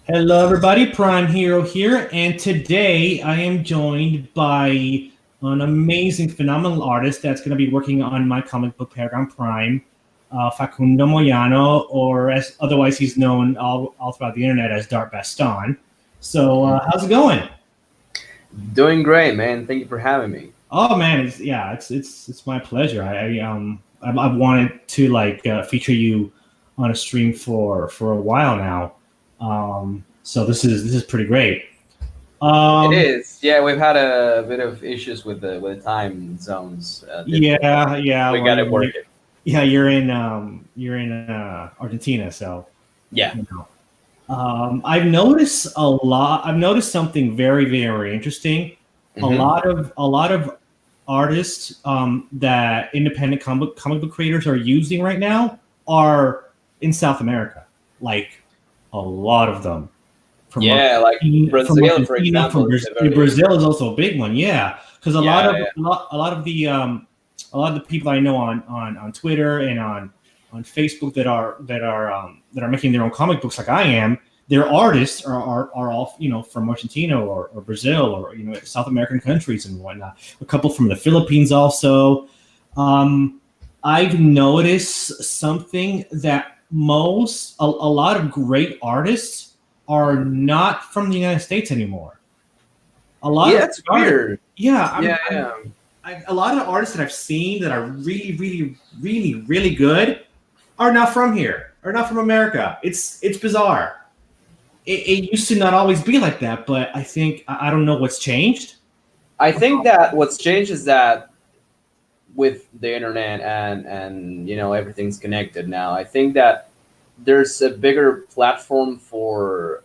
Hello, everybody. Prime Hero here, and today I am joined by an amazing, phenomenal artist that's going to be working on my comic book Paragon Prime, Facundo Moyano, or as otherwise he's known all throughout the internet as Dartbaston. So, Mhm. how's it going? Doing great, man. Thank you for having me. Oh man, it's my pleasure. I've wanted to feature you on a stream for a while now. So this is pretty great. It Um, is. Yeah, we've had a bit of issues with the time zones difference, but yeah. we Well, got it working. you're in Argentina, so Yeah. you know. I've noticed a lot. I've noticed something very, very interesting. Hmm. A lot of artists that independent comic book creators are using right now are in South America. Like a lot of them Yeah, like From Brazil, for Argentina, example, is a very Brazil is also a big one. Yeah, because yeah, yeah. a lot of the people I know on Twitter and on Facebook that are making their own comic books like I am, their artists are all from Argentina or Brazil or South American countries and whatnot. A couple from the Philippines also. Um, I've noticed something that a lot of great artists are not from the United States anymore. A lot Yeah, of it's artists, weird. yeah, Yeah, yeah. a lot of the artists that I've seen that are really, really, really, really good are not from here, are not from America. It's bizarre. It used to not always be like that, but I think I don't know what's changed. I think that what's changed is that with the internet and everything's connected now. I think that there's a bigger platform for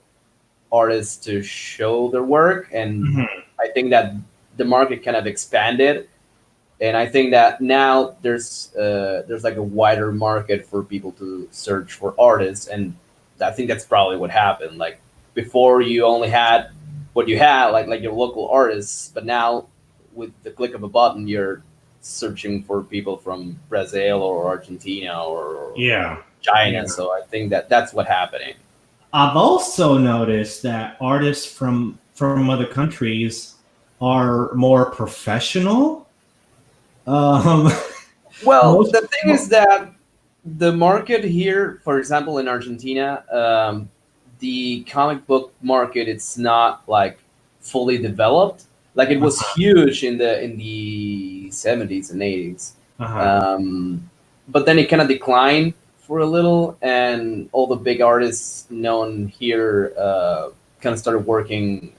artists to show their work, and Mhm. I think that the market kind of expanded, and I think that now there's like a wider market for people to search for artists, and I think that's probably what happened. Like before, you only had what you had, like your local artists, but now with the click of a button, you're searching for people from Brazil or Argentina or Yeah, China. yeah. So I think that that's what happening. I've also noticed that artists from other countries are more professional. Um, Well, most, the thing is that the market here, for example, in Argentina, the comic book market, it's not like fully developed. Like it was huge in the 70s and 80s, uh-huh. um, but then it kind of declined for a little, and all the big artists known here kind of started working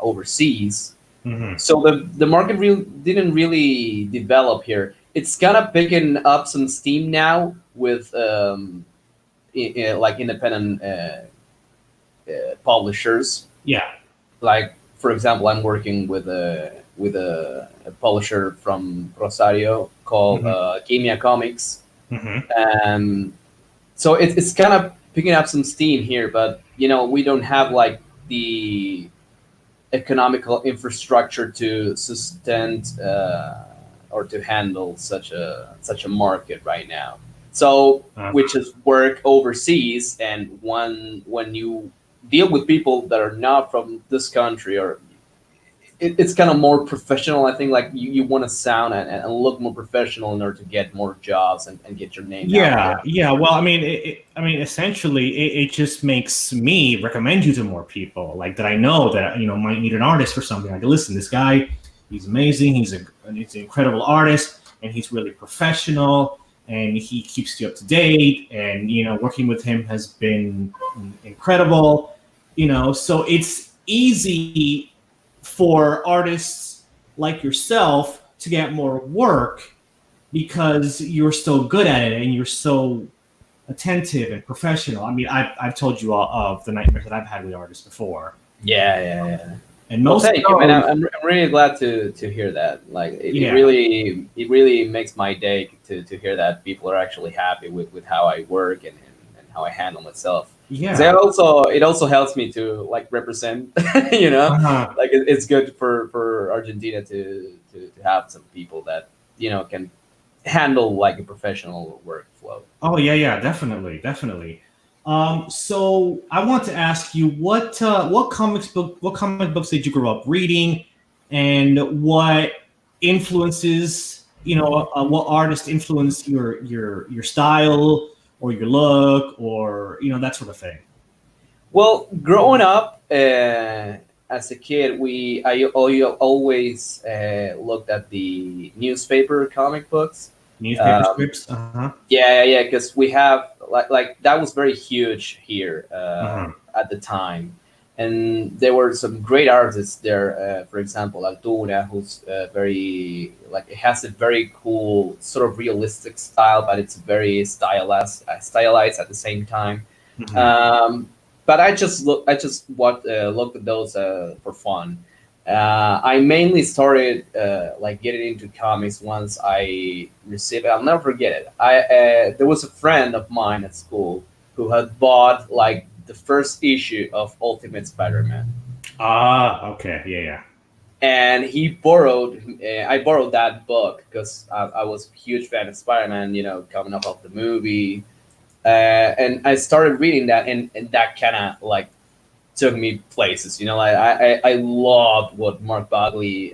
overseas, Hmm. so the market didn't really develop here. It's kind of picking up some steam now with like independent publishers. Yeah. Like for example, I'm working with a publisher from Rosario called Hmm. Kimia Comics, Hmm. and so it's kind of picking up some steam here. But we don't have like the economical infrastructure to sustain or to handle such a market right now. So which is work overseas, and when you deal with people that are not from this country, or it's kind of more professional. I think like you want to sound and look more professional in order to get more jobs and get your name out there. Yeah. Well, I mean, essentially, it just makes me recommend you to more people, like that I know that might need an artist for something. Like, listen, this guy, he's amazing. He's an incredible artist, and he's really professional, and he keeps you up to date. And working with him has been incredible. So it's easy for artists like yourself to get more work because you're so good at it and you're so attentive and professional. I mean, I've told you all of the nightmares that I've had with artists before, Yeah, yeah, yeah. and Well, most of thank you, man. those, I'm really glad to hear that. Like, yeah, it really makes my day to hear that people are actually happy with how I work and how I handle myself. Because yeah, it also helps me to like represent, you know, uh-huh. like it's good for Argentina to have some people that can handle like a professional workflow. Oh yeah, definitely. So I want to ask you what comic books did you grow up reading, and what influences what artist influenced your style or your look or that sort of thing. Well, growing up as a kid, I always looked at the newspaper comic books. Newspaper Um, strips. Uh-huh. yeah, because we have like that was very huge here Uh-huh. at the time, and there were some great artists there. For example, Altura, who's very like it has a very cool sort of realistic style, but it's very stylized at the same time. Mhm. Um, but I just looked at those for fun. I mainly started like getting into comics once I received. I'll never forget it. I There was a friend of mine at school who had bought like the first issue of Ultimate Spider-Man, Ah, okay. Yeah, yeah. and he borrowed. I borrowed that book because I was a huge fan of Spider-Man. You know, coming up of the movie, and I started reading that, and that kind of like took me places. You know, I loved what Mark Bagley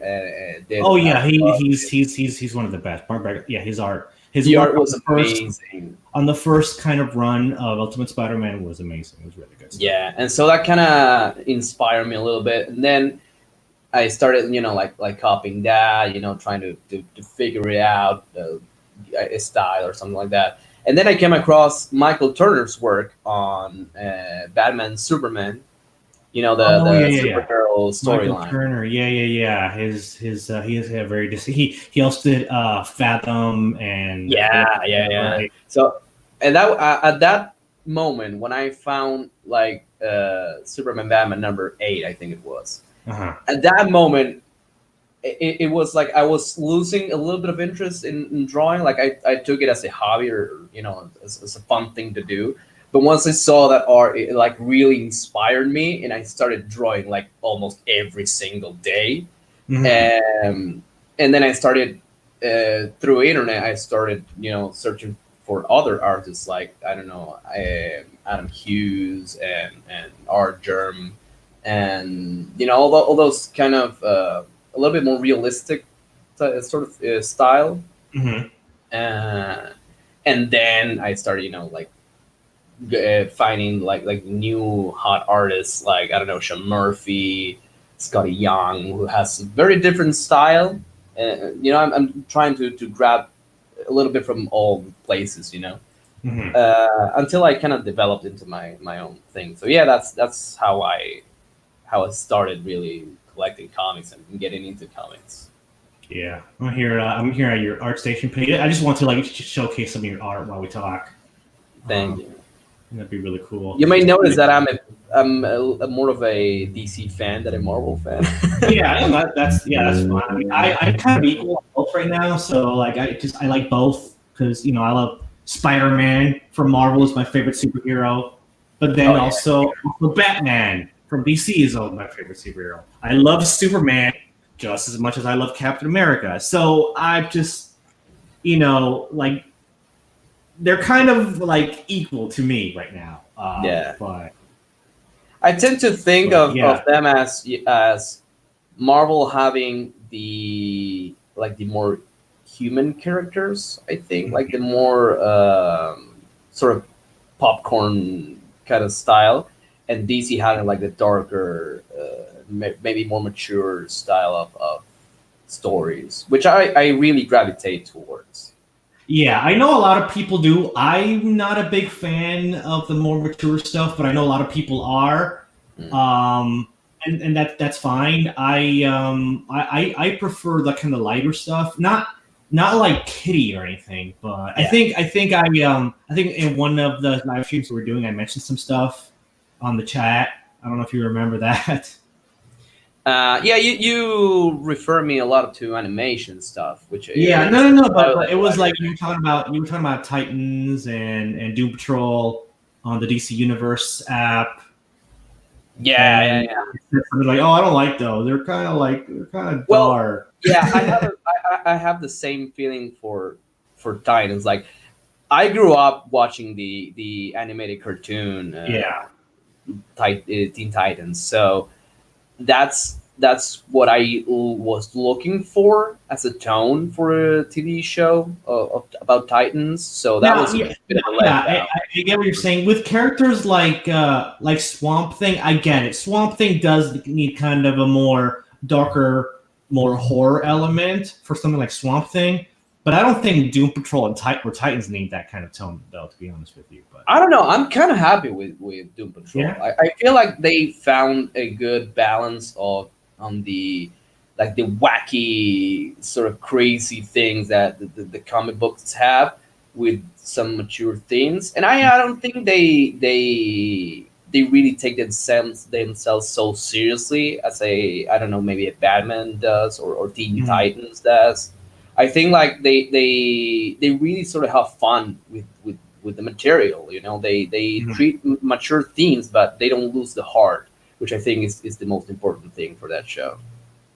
did Oh on that yeah, book. he's one of the best. Mark Bagley, yeah, his The work art was amazing. on the first kind of run of Ultimate Spider-Man was amazing. It was really good stuff. Yeah, and so that kind of inspired me a little bit, and then I started, you know, like copying that, you know, trying to figure it out, a style or something like that. And then I came across Michael Turner's work on Batman Superman, you know, Oh yeah, the yeah, yeah. Supergirl Michael storyline. Turner, yeah, yeah, yeah. His he has a very he also did Fathom and Yeah. right. So, and that at that moment when I found like Superman Batman number 8, I think it was. Uh-huh. At that moment, it was like I was losing a little bit of interest in drawing. Like I took it as a hobby or you know as a fun thing to do. But once I saw that art, it like really inspired me, and I started drawing like almost every single day. Hmm. And then I started through internet. I started you know searching for other artists like I don't know Adam Hughes and Art Germ, and you know all those kind of a little bit more realistic sort of style. Hmm. Uh, and then I started you know like finding like new hot artists like I don't know Sean Murphy, Scotty Young, who has a very different style. You know, I'm trying to grab a little bit from all places, you know, Hmm. until I kind of developed into my own thing. So yeah, that's how I started really collecting comics and getting into comics. Yeah, I'm here. I'm here at your art station page. I just want to like showcase some of your art while we talk. Thank Um, you. that'd be really cool. You may notice that I'm more of a DC fan than a Marvel fan. Yeah, and that's fine. I mean, I kind of equal both right now. So like, I like both because I love Spider Man from Marvel is my favorite superhero, but then Oh yeah. also Batman from DC is my favorite superhero. I love Superman just as much as I love Captain America. So I just like they're kind of like equal to me right now. Yeah. But I tend to think of yeah. them as Marvel having the like the more human characters. I think like the more sort of popcorn kind of style, and DC having like the darker, maybe more mature style of stories, which I really gravitate towards. Yeah, I know a lot of people do. I'm not a big fan of the more mature stuff, but I know a lot of people are. Mm. Um, and that's fine. I prefer the kind of lighter stuff, not like Kitty or anything, but Yeah. I think in one of the live streams we were doing, I mentioned some stuff on the chat. I don't know if you remember that. Yeah, you refer me a lot to animation stuff, which Yeah, is no, style but that it I was like. like you were talking about Titans and Doom Patrol on the DC Universe app, Yeah, and yeah. something like, oh, I don't like those. They're kind of Well, dark. yeah, I have the same feeling for Titans. Like I grew up watching the animated cartoon Yeah. Teen Titans, so that's what I was looking for as a tone for a TV show about Titans. So that Now, was a yeah, bit of a yeah, letdown. I get what you're saying. With characters like Swamp Thing, I get it. Swamp Thing does need kind of a more darker, more horror element for something like Swamp Thing. But I don't think Doom Patrol and Titans need that kind of tone, though. To be honest with you, but I don't know. I'm kind of happy with Doom Patrol. yeah, I feel like they found a good balance of on the like the wacky sort of crazy things that the comic books have with some mature themes, and I don't think they really take themselves so seriously as a I don't know maybe a Batman does or Teen Mhm. Titans does. I think like they really sort of have fun with the material. You know, they Mhm. treat mature themes, but they don't lose the heart, which I think is the most important thing for that show.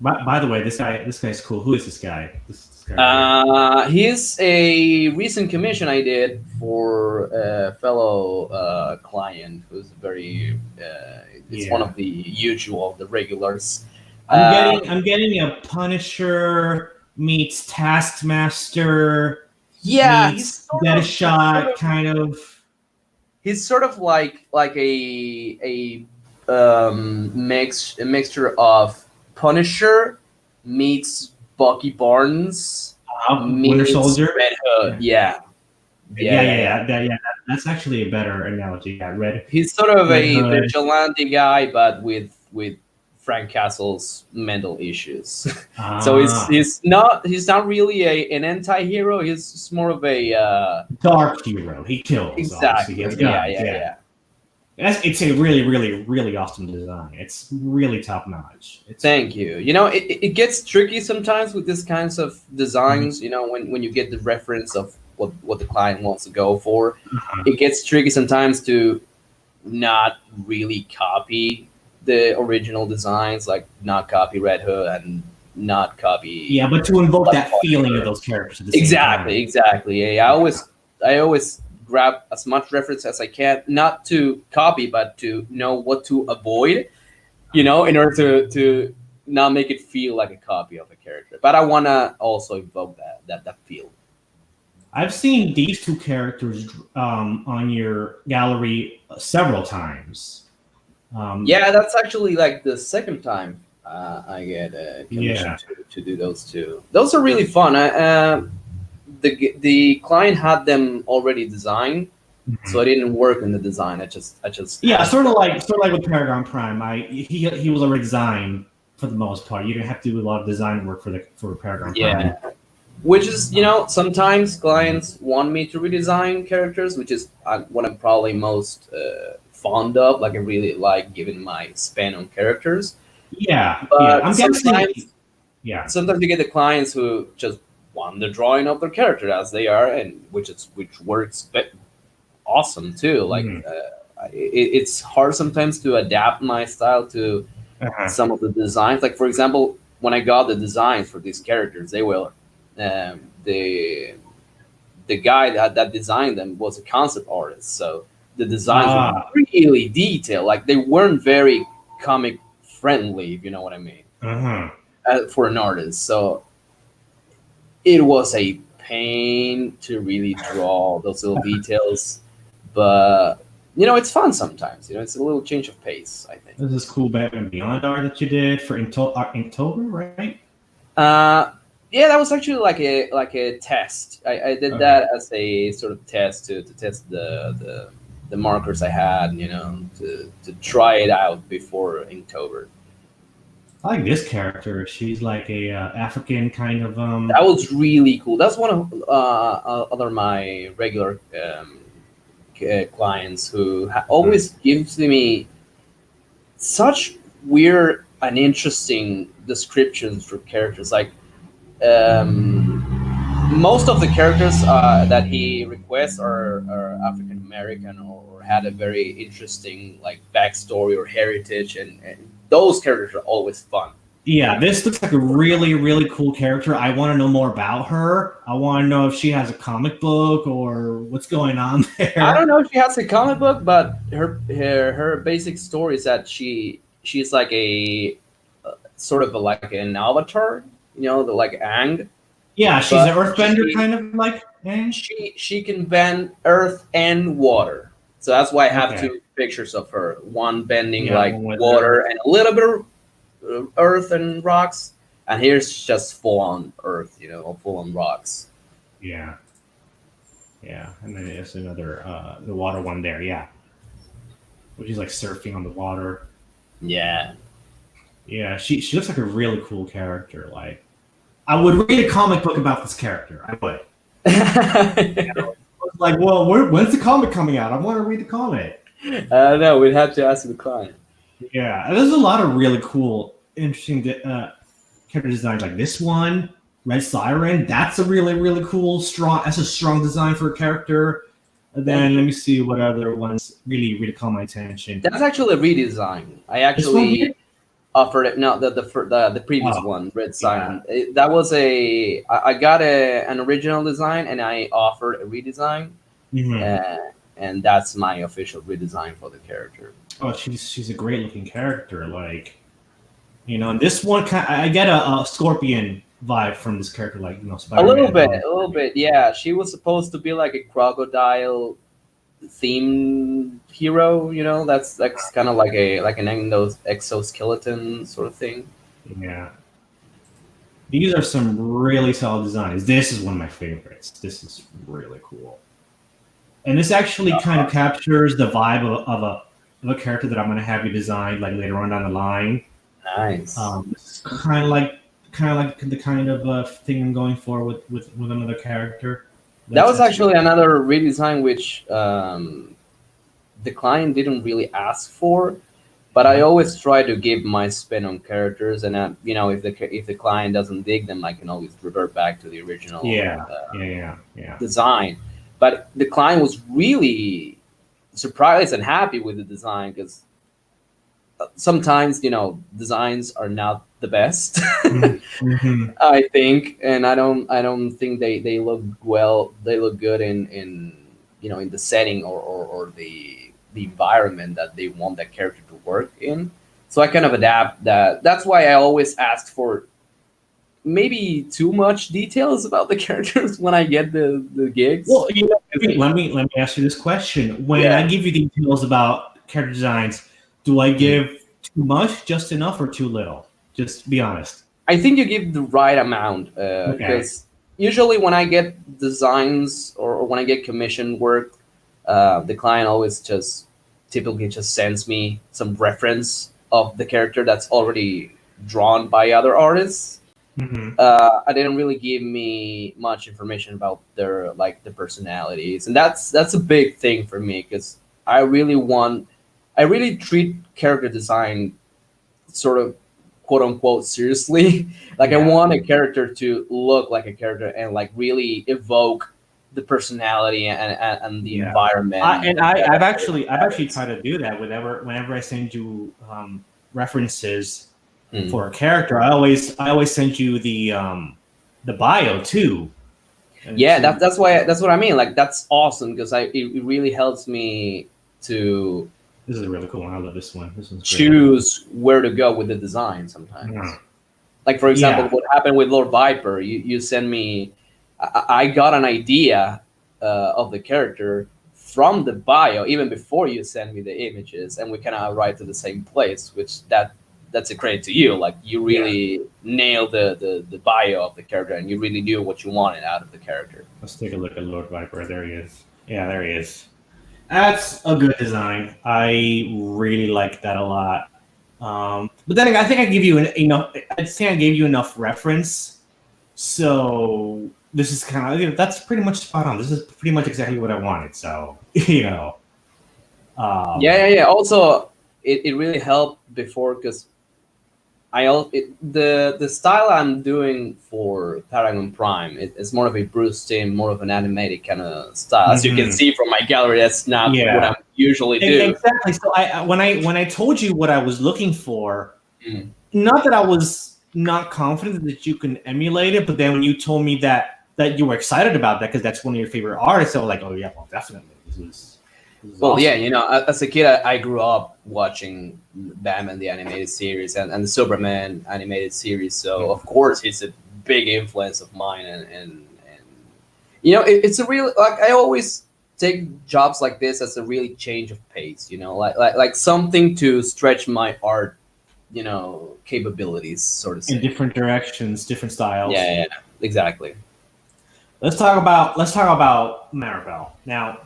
By the way, this guy's cool. Who is this guy? This guy right here. He's a recent commission I did for a fellow client who's very. It's one Yeah. of the usual, the regulars. Um, I'm getting a Punisher meets Taskmaster yeah, meets Deadshot kind of. he's sort of like a mixture of Punisher meets Bucky Barnes Winter meets Soldier. Red Hood. Yeah. Yeah, yeah, yeah, yeah. That's actually a better analogy. Yeah, He's sort of Red a Hood. vigilante guy, but with Frank Castle's mental issues. So Ah, he's not really an anti-hero. He's just more of a dark hero. He kills. Obviously, he has exactly. Yeah, guns. yeah, Yeah, yeah. it's a really, really, really awesome design. It's really top notch. It's Thank you. You know, it gets tricky sometimes with these kinds of Mhm. designs. You know, when you get the reference of what the client wants to go for, it gets tricky sometimes to not really copy the original designs, like not copy Red Hood and not copy Yeah, but to invoke like that feeling of Punisher. those characters at the same Exactly, time. exactly. Yeah, I always grab as much reference as I can, not to copy, but to know what to avoid. You know, in order to not make it feel like a copy of a character. But I wanna also evoke that feel. I've seen these two characters on your gallery several times. Um, Yeah, that's actually like the second time I get commissioned yeah. to do those two. Those are really fun. The client had them already designed, so I didn't work in the design. I just Yeah, had them. sort of like with Paragon Prime. He was already designed for the most part. You didn't have to do a lot of design work for Paragon Yeah, Prime. which is sometimes clients want me to redesign characters, which is what I'm probably most fond of. Like I really like giving my spin on characters, Yeah. but I'm guessing. Yeah, sometimes you get the clients who just want the drawing of their character as they are, and which works awesome too. Like Mhm. it's hard sometimes to adapt my style to Uh-huh. some of the designs. Like for example, when I got the designs for these characters, they were um, the the guy that designed them was a concept artist, so the designs were Ah, really detailed. Like they weren't very comic friendly, if you know what I mean, uh-huh. for an artist. So it was a pain to really draw those little details, but it's fun sometimes. It's a little change of pace, I think. This is cool Batman Beyond art that you did for Inktober, right? Uh, yeah, that was actually like a test. I did Okay. that as a sort of test to test the markers I had, to try it out before Inktober. I like this character. She's like a African kind of That was really cool. That's one of other my regular clients who always gives me such weird and interesting descriptions for characters. Like um, most of the characters that he requests are African American or had a very interesting like backstory or heritage, and those characters are always fun. Yeah, this looks like a really, really cool character. I want to know more about her. I want to know if she has a comic book or what's going on I don't there. know if she has a comic book, but her basic story is that she's like a sort of like an avatar, like Ang, Yeah, she's but an earthbender, kind of like. Eh? she can bend earth and water. So that's why I have Okay. two pictures of her. One bending Yeah, like one with water her. and a little bit of earth and rocks, and here's just full on earth, full on rocks. Yeah, yeah, and then there's another the water one there. Yeah, which is like surfing on the water. Yeah. Yeah, she looks like a really cool character. Like, I would read a comic book about this character. I would. You know, I was like, well, when's the comic coming out? I want to read the comic. No, we'd have to ask the client. Yeah, there's a lot of really cool, interesting character designs like this one, Red Siren. That's a really, really cool, strong. That's a strong design for a character. And Thank then you. let me see what other ones really, really caught my attention. That's actually a redesign. I This one here. actually offered it. No, the previous Oh, one, Red yeah. Siren. That was I got an original design and I offered a redesign, Hmm. uh, and that's my official redesign for the character. Oh, she's a great looking character. Like, and this one, I get a Scorpion vibe from this character, like Spider-Man. A little bit. Yeah, she was supposed to be like a crocodile themed hero. That's kind of like an exoskeleton sort of thing. Yeah. These are some really solid designs. This is one of my favorites. This is really cool. And this actually kind of captures the vibe of a character that I'm going to have you design like later on down the line. Nice. This is kind of like the kind of thing I'm going for with another character. That was That's actually really another redesign which the client didn't really ask for, but I uh always try to give my spin on characters, and if the client doesn't dig them, I can always revert back to the original yeah, yeah, yeah, yeah. design. But the client was really surprised and happy with the design because sometimes designs are not the best. Mm-hmm. I think, and I don't think they look well. They look good in the setting or the environment that they want that character to work in. So I kind of adapt that. That's why I always ask for maybe too much details about the characters when I get the gigs. Well, let me ask you this question. When I Yeah, give you details about character designs, do I give too much, just enough, or too little? Just be honest. I think you give the right amount Okay. because usually when I get designs or when I get commission work, the client always just typically just sends me some reference of the character that's already drawn by other artists. Hmm. I didn't really give me much information about the personalities, and that's a big thing for me because I really treat character design sort of quote unquote seriously. Like I Yeah. want a character to look like a character and like really evoke the personality and the Yeah. environment. I've actually tried to do that whenever I send you references Hmm. for a character. I always send you the bio too. And Yeah, to that's what I mean. Like that's awesome because it really helps me to This is a really cool one. I love this one. This one's great. choose where to go with the design sometimes. Yeah. Like for example, Yeah. what happened with Lord Viper? You send me. I got an idea of the character from the bio even before you send me the images, and we kind of arrived to the same place. Which that's a credit to you. Like you Yeah. really nailed the bio of the character, and you really knew what you wanted out of the character. Let's take a look at Lord Viper. There he is. Yeah, there he is. That's a good design. I really like that a lot. But then I think I give you enough. I think I gave you enough reference. So this is that's pretty much spot on. This is pretty much exactly what I wanted. So Yeah, yeah, um, yeah. Also, it really helped before because the style I'm doing for Paragon Prime it's more of a Bruce Timm, more of an animated kind of style. As you can mhm. see from my gallery, that's not what Yeah, I usually do. exactly. So when I told you what I was looking for, Mm. not that I was not confident that you can emulate it, but then when you told me that you were excited about that because that's one of your favorite artists, I was like, oh yeah, well definitely. This is Well, awesome. yeah, as a kid, I grew up watching Batman the animated series and the Superman animated series. So of course, he's a big influence of mine, and it's a real like I always take jobs like this as a really change of pace. Like something to stretch my art, capabilities, so to In say. different directions, different styles. Yeah, exactly. Let's talk about Maribel. Now,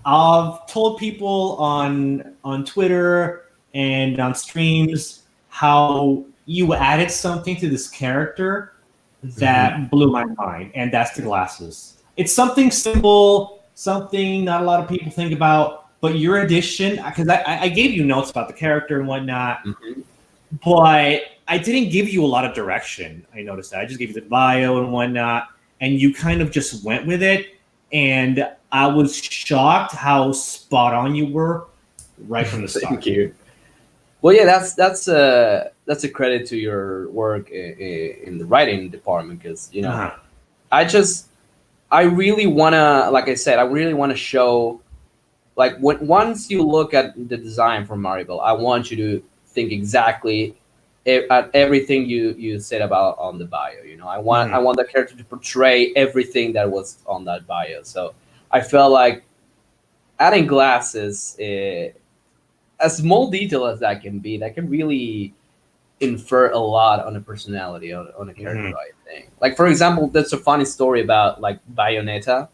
I've told people on Twitter and on streams how you added something to this character Hmm. that blew my mind, and that's the glasses. It's something simple, something not a lot of people think about, but your addition, because I gave you notes about the character and whatnot, Hmm. but I didn't give you a lot of direction. I noticed that. I just gave you the bio and whatnot, and you kind of just went with it. And I was shocked how spot on you were right from the Thank start. you. Well, yeah, that's a credit to your work in the writing department because Uh-huh. I just I really wanna, like I said, I really wanna show like once you look at the design for Maribel, I want you to think exactly at everything you said about on the bio. I Hmm. want the character to portray everything that was on that bio. So I felt like adding glasses, a small detail as that can be, that can really infer a lot on a personality on a character. Hmm. I think, like for example, there's a funny story about like Bayonetta.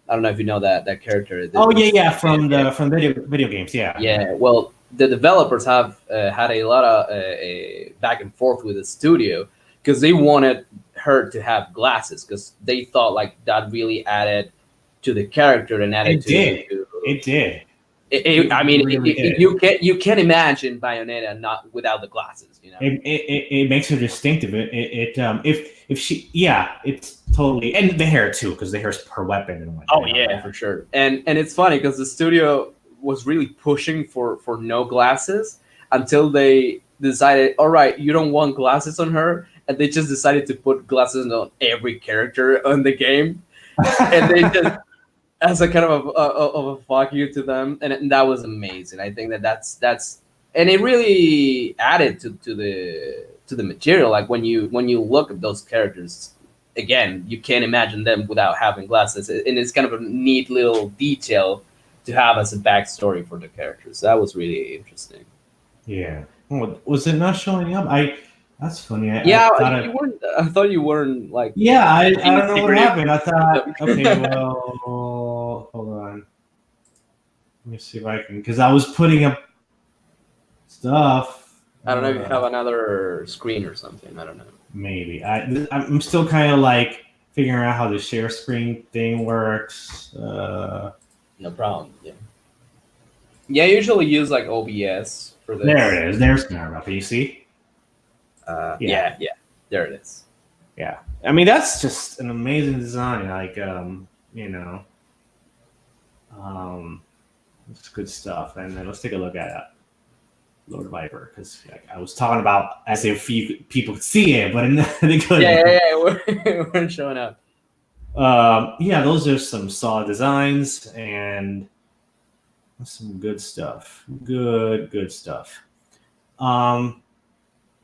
I don't know if you know that character. Oh yeah, This yeah, video from game. the from video games. Yeah, yeah. Yeah, well, the developers have had a lot of back and forth with the studio because they wanted her to have glasses because they thought like that really added to the character and added It did. to It did. I It mean, really did. you can imagine Bayonetta not without the glasses, you know. It makes her distinctive. If she, yeah, it's totally, and the hair too, because the hair's her weapon and Oh whatnot. yeah, for sure. And it's funny because the studio was really pushing for no glasses until they decided, all right, you don't want glasses on her, and they just decided to put glasses on every character on the game, and they just as a kind of a fuck you to them, and that was amazing. I think that's and it really added to the material. Like when you look at those characters again, you can't imagine them without having glasses, and it's kind of a neat little detail to have as a backstory for the characters. That was really interesting. Yeah. Was it not showing up? That's funny. I Yeah, thought you it. weren't. I thought you weren't like Yeah, I being don't know what secretive. happened. I thought, okay, I well, hold on. Let me see if I can, because I was putting up stuff. don't know if you have another screen or something. I don't know. Maybe I'm still kind of like figuring out how the share screen thing works. No problem. Yeah. Yeah, I usually use like OBS for There this. it is. There's Snarl. You see? Yeah, Yeah, there it is. yeah. I mean, that's just an amazing design. Like, you know, um, it's good stuff. And then let's take a look at Lord Viper, because like, I was talking about as if people could see it, but they Yeah, couldn't. we weren't showing up. Yeah, those are some solid designs and some good stuff. Good stuff. Um,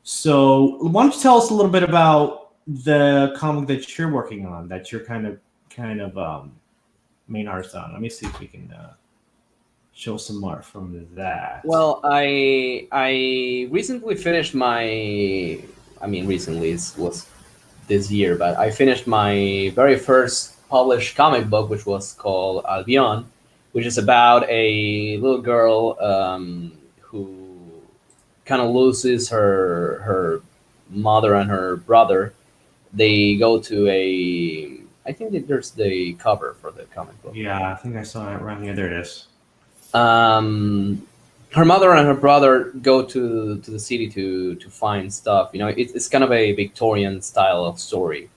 so why don't you tell us a little bit about the comic that you're working on, that you're kind of main artist on? Let me see if we can show some art from that. Well, I recently finished my. I mean, recently was this year, but I finished my very first published comic book, which was called Albion, which is about a little girl who kind of loses her mother and her brother. They go to a. I think that there's the cover for the comic book. Yeah, I think I saw it right here. There it is. Um, Her mother and her brother go to the city to find stuff. It's kind of a Victorian style of story,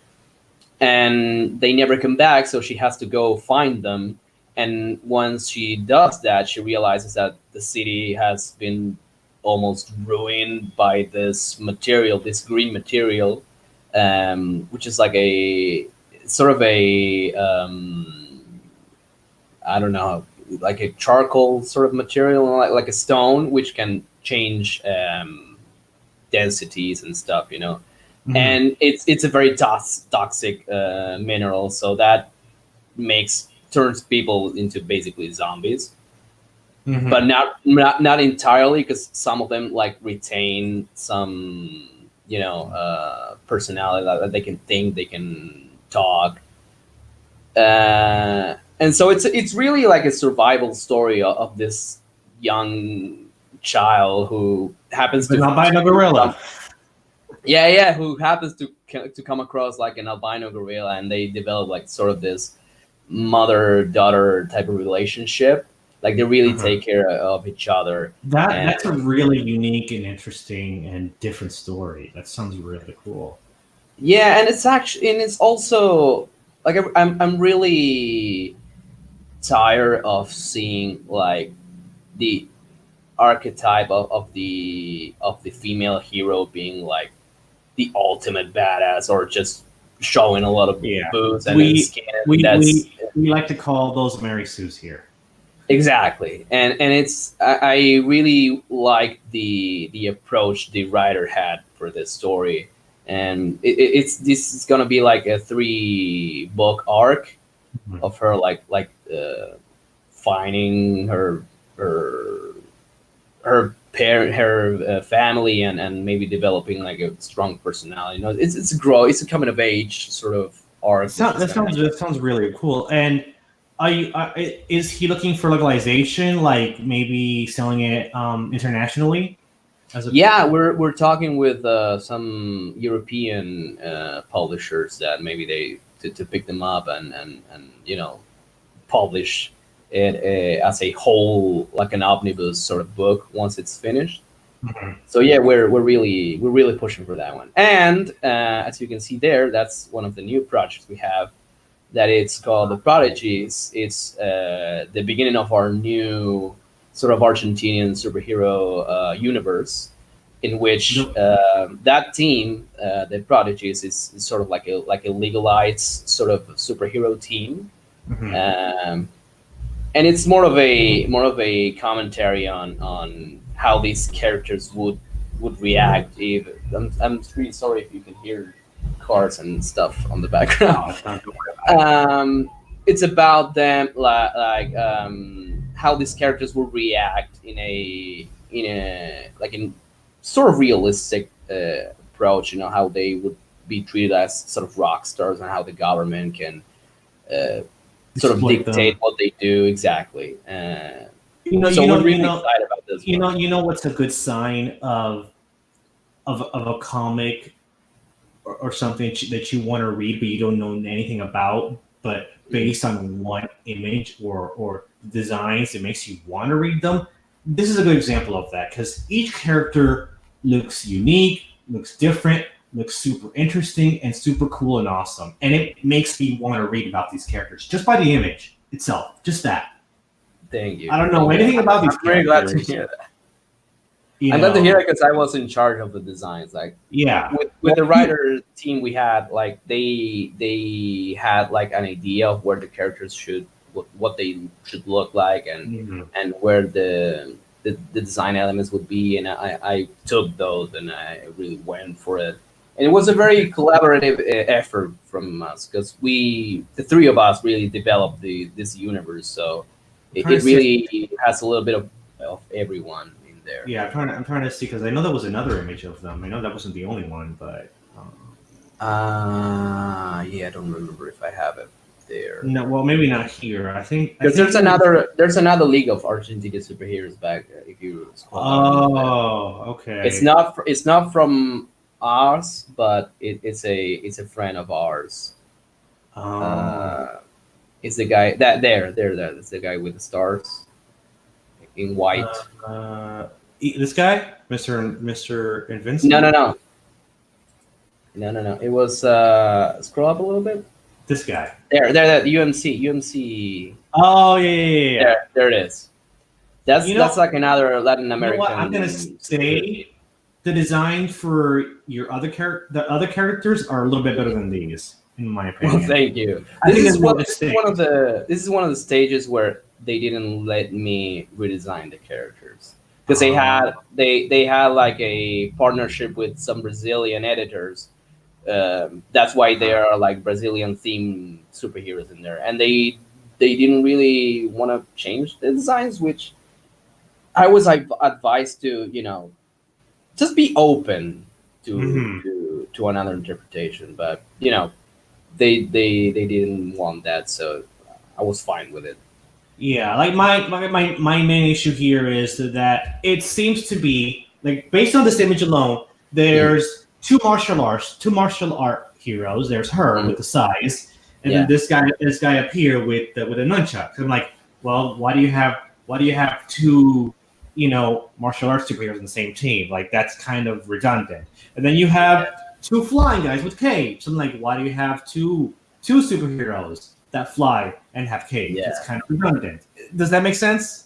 and they never come back, so she has to go find them. And once she does that, she realizes that the city has been almost ruined by this material, this green material, which is like a sort of a I don't know, like a charcoal sort of material, like a stone, which can change densities and stuff, you know. Mhm. And it's a very toxic mineral, so that turns people into basically zombies, but Mhm. not entirely, because some of them like retain some, you know, personality, that they can think, they can talk, and so it's really like a survival story of this young child who happens But not by to no gorilla. yeah, who happens to come across like an albino gorilla, and they develop like sort of this mother daughter type of relationship. Like they really Uh-huh. take care of each other, and That's a really unique and interesting and different story. That sounds really cool. yeah, and it's also like I'm really tired of seeing like the archetype of the female hero being like the ultimate badass, or just showing a lot of Yeah. boobs and We skin. we That's we we like to call those Mary Sue's here. exactly, and it's I really like the approach the writer had for this story, and it's this is gonna be like a 3-book arc Mhm. of her finding her her family, and maybe developing like a strong personality. You know, it's a grow, it's a coming of age sort of arc that she's gonna have. That sounds really cool. And is he looking for localization, like maybe selling it internationally as a? Yeah, we're talking with some European publishers that maybe they to pick them up, and you know, publish it as a whole, like an omnibus sort of book once it's finished. Mhm. So yeah, we're really pushing for that one. And as you can see there, that's one of the new projects we have. That it's called the Prodigies. It's the beginning of our new sort of Argentinian superhero universe, in which The- that team, the Prodigies, is sort of like a legalized sort of superhero team. mhm. Um, and it's more of a commentary on how these characters would react. If I'm really sorry if you can hear cars and stuff on the background. No, it's not. Don't worry about it. It's about them how these characters will react in a like in sort of realistic approach. You know, how they would be treated as sort of rock stars, and how the government can uh, sort of Exploit dictate them. what they do exactly. You know, So you we're know, you really know, excited about this one. you know what's a good sign of a comic or something that you want to read but you don't know anything about, but Mhm. based on one image or designs, it makes you want to read them. This is a good example of that because each character looks unique, looks different, looks super interesting and super cool and awesome, and it makes me want to read about these characters just by the image itself. Just that. Thank you, I don't know thank you. anything about I'm these very glad to characters. hear that. You I'm glad to hear know, it because I was in charge of the designs. Like yeah. with Well, the writer team we had, like they had like an idea of where the characters should what they should look like, mhm. and where the design elements would be, and I took those and I really went for it. And it was a very collaborative effort from us, because we the three of us really developed this universe. So I'm trying to it see. really has a little bit of everyone in there. Yeah, I'm trying to see because I know there was another image of them. I know that wasn't the only one, but Yeah, I don't remember if I have it there. no. Well, maybe not here. I Because think there was. there's another League of Argentina superheroes back, if you scroll down a little bit. Oh, okay. It's not from ours, but it's a friend of ours. Oh, Uh, it's the guy that there. It's the guy with the stars in white. this guy, Mister No, no, Invincible. no, no. It was scroll up a little bit. This guy. There, UMC. Oh yeah, yeah, yeah, yeah. There it is. You know, That's like another Latin you know what? I'm gonna American superhero. say the design for your the other characters are a little bit better than these, in my Well, opinion. thank you. I think there's more distinct. This is one of the stages where they didn't let me redesign the characters because Uh, they had like a partnership with some Brazilian editors. That's why there are like Brazilian themed superheroes in there, and they didn't really want to change the designs, which I was advised to, just be open mhm. to another interpretation. But they didn't want that, so I was fine with it. Yeah, like my main issue here is that it seems to be like based on this image alone, Mhm. there's two martial art heroes. There's her Mhm. with the size, and then Yeah, this guy up here with a nunchuck. I'm like, well, why do you have two martial arts superheroes in the same team? Like that's kind of redundant. And then you have two flying guys with capes. I'm like, why do you have two superheroes that fly and have capes? It's yeah, kind of redundant. Does that make sense?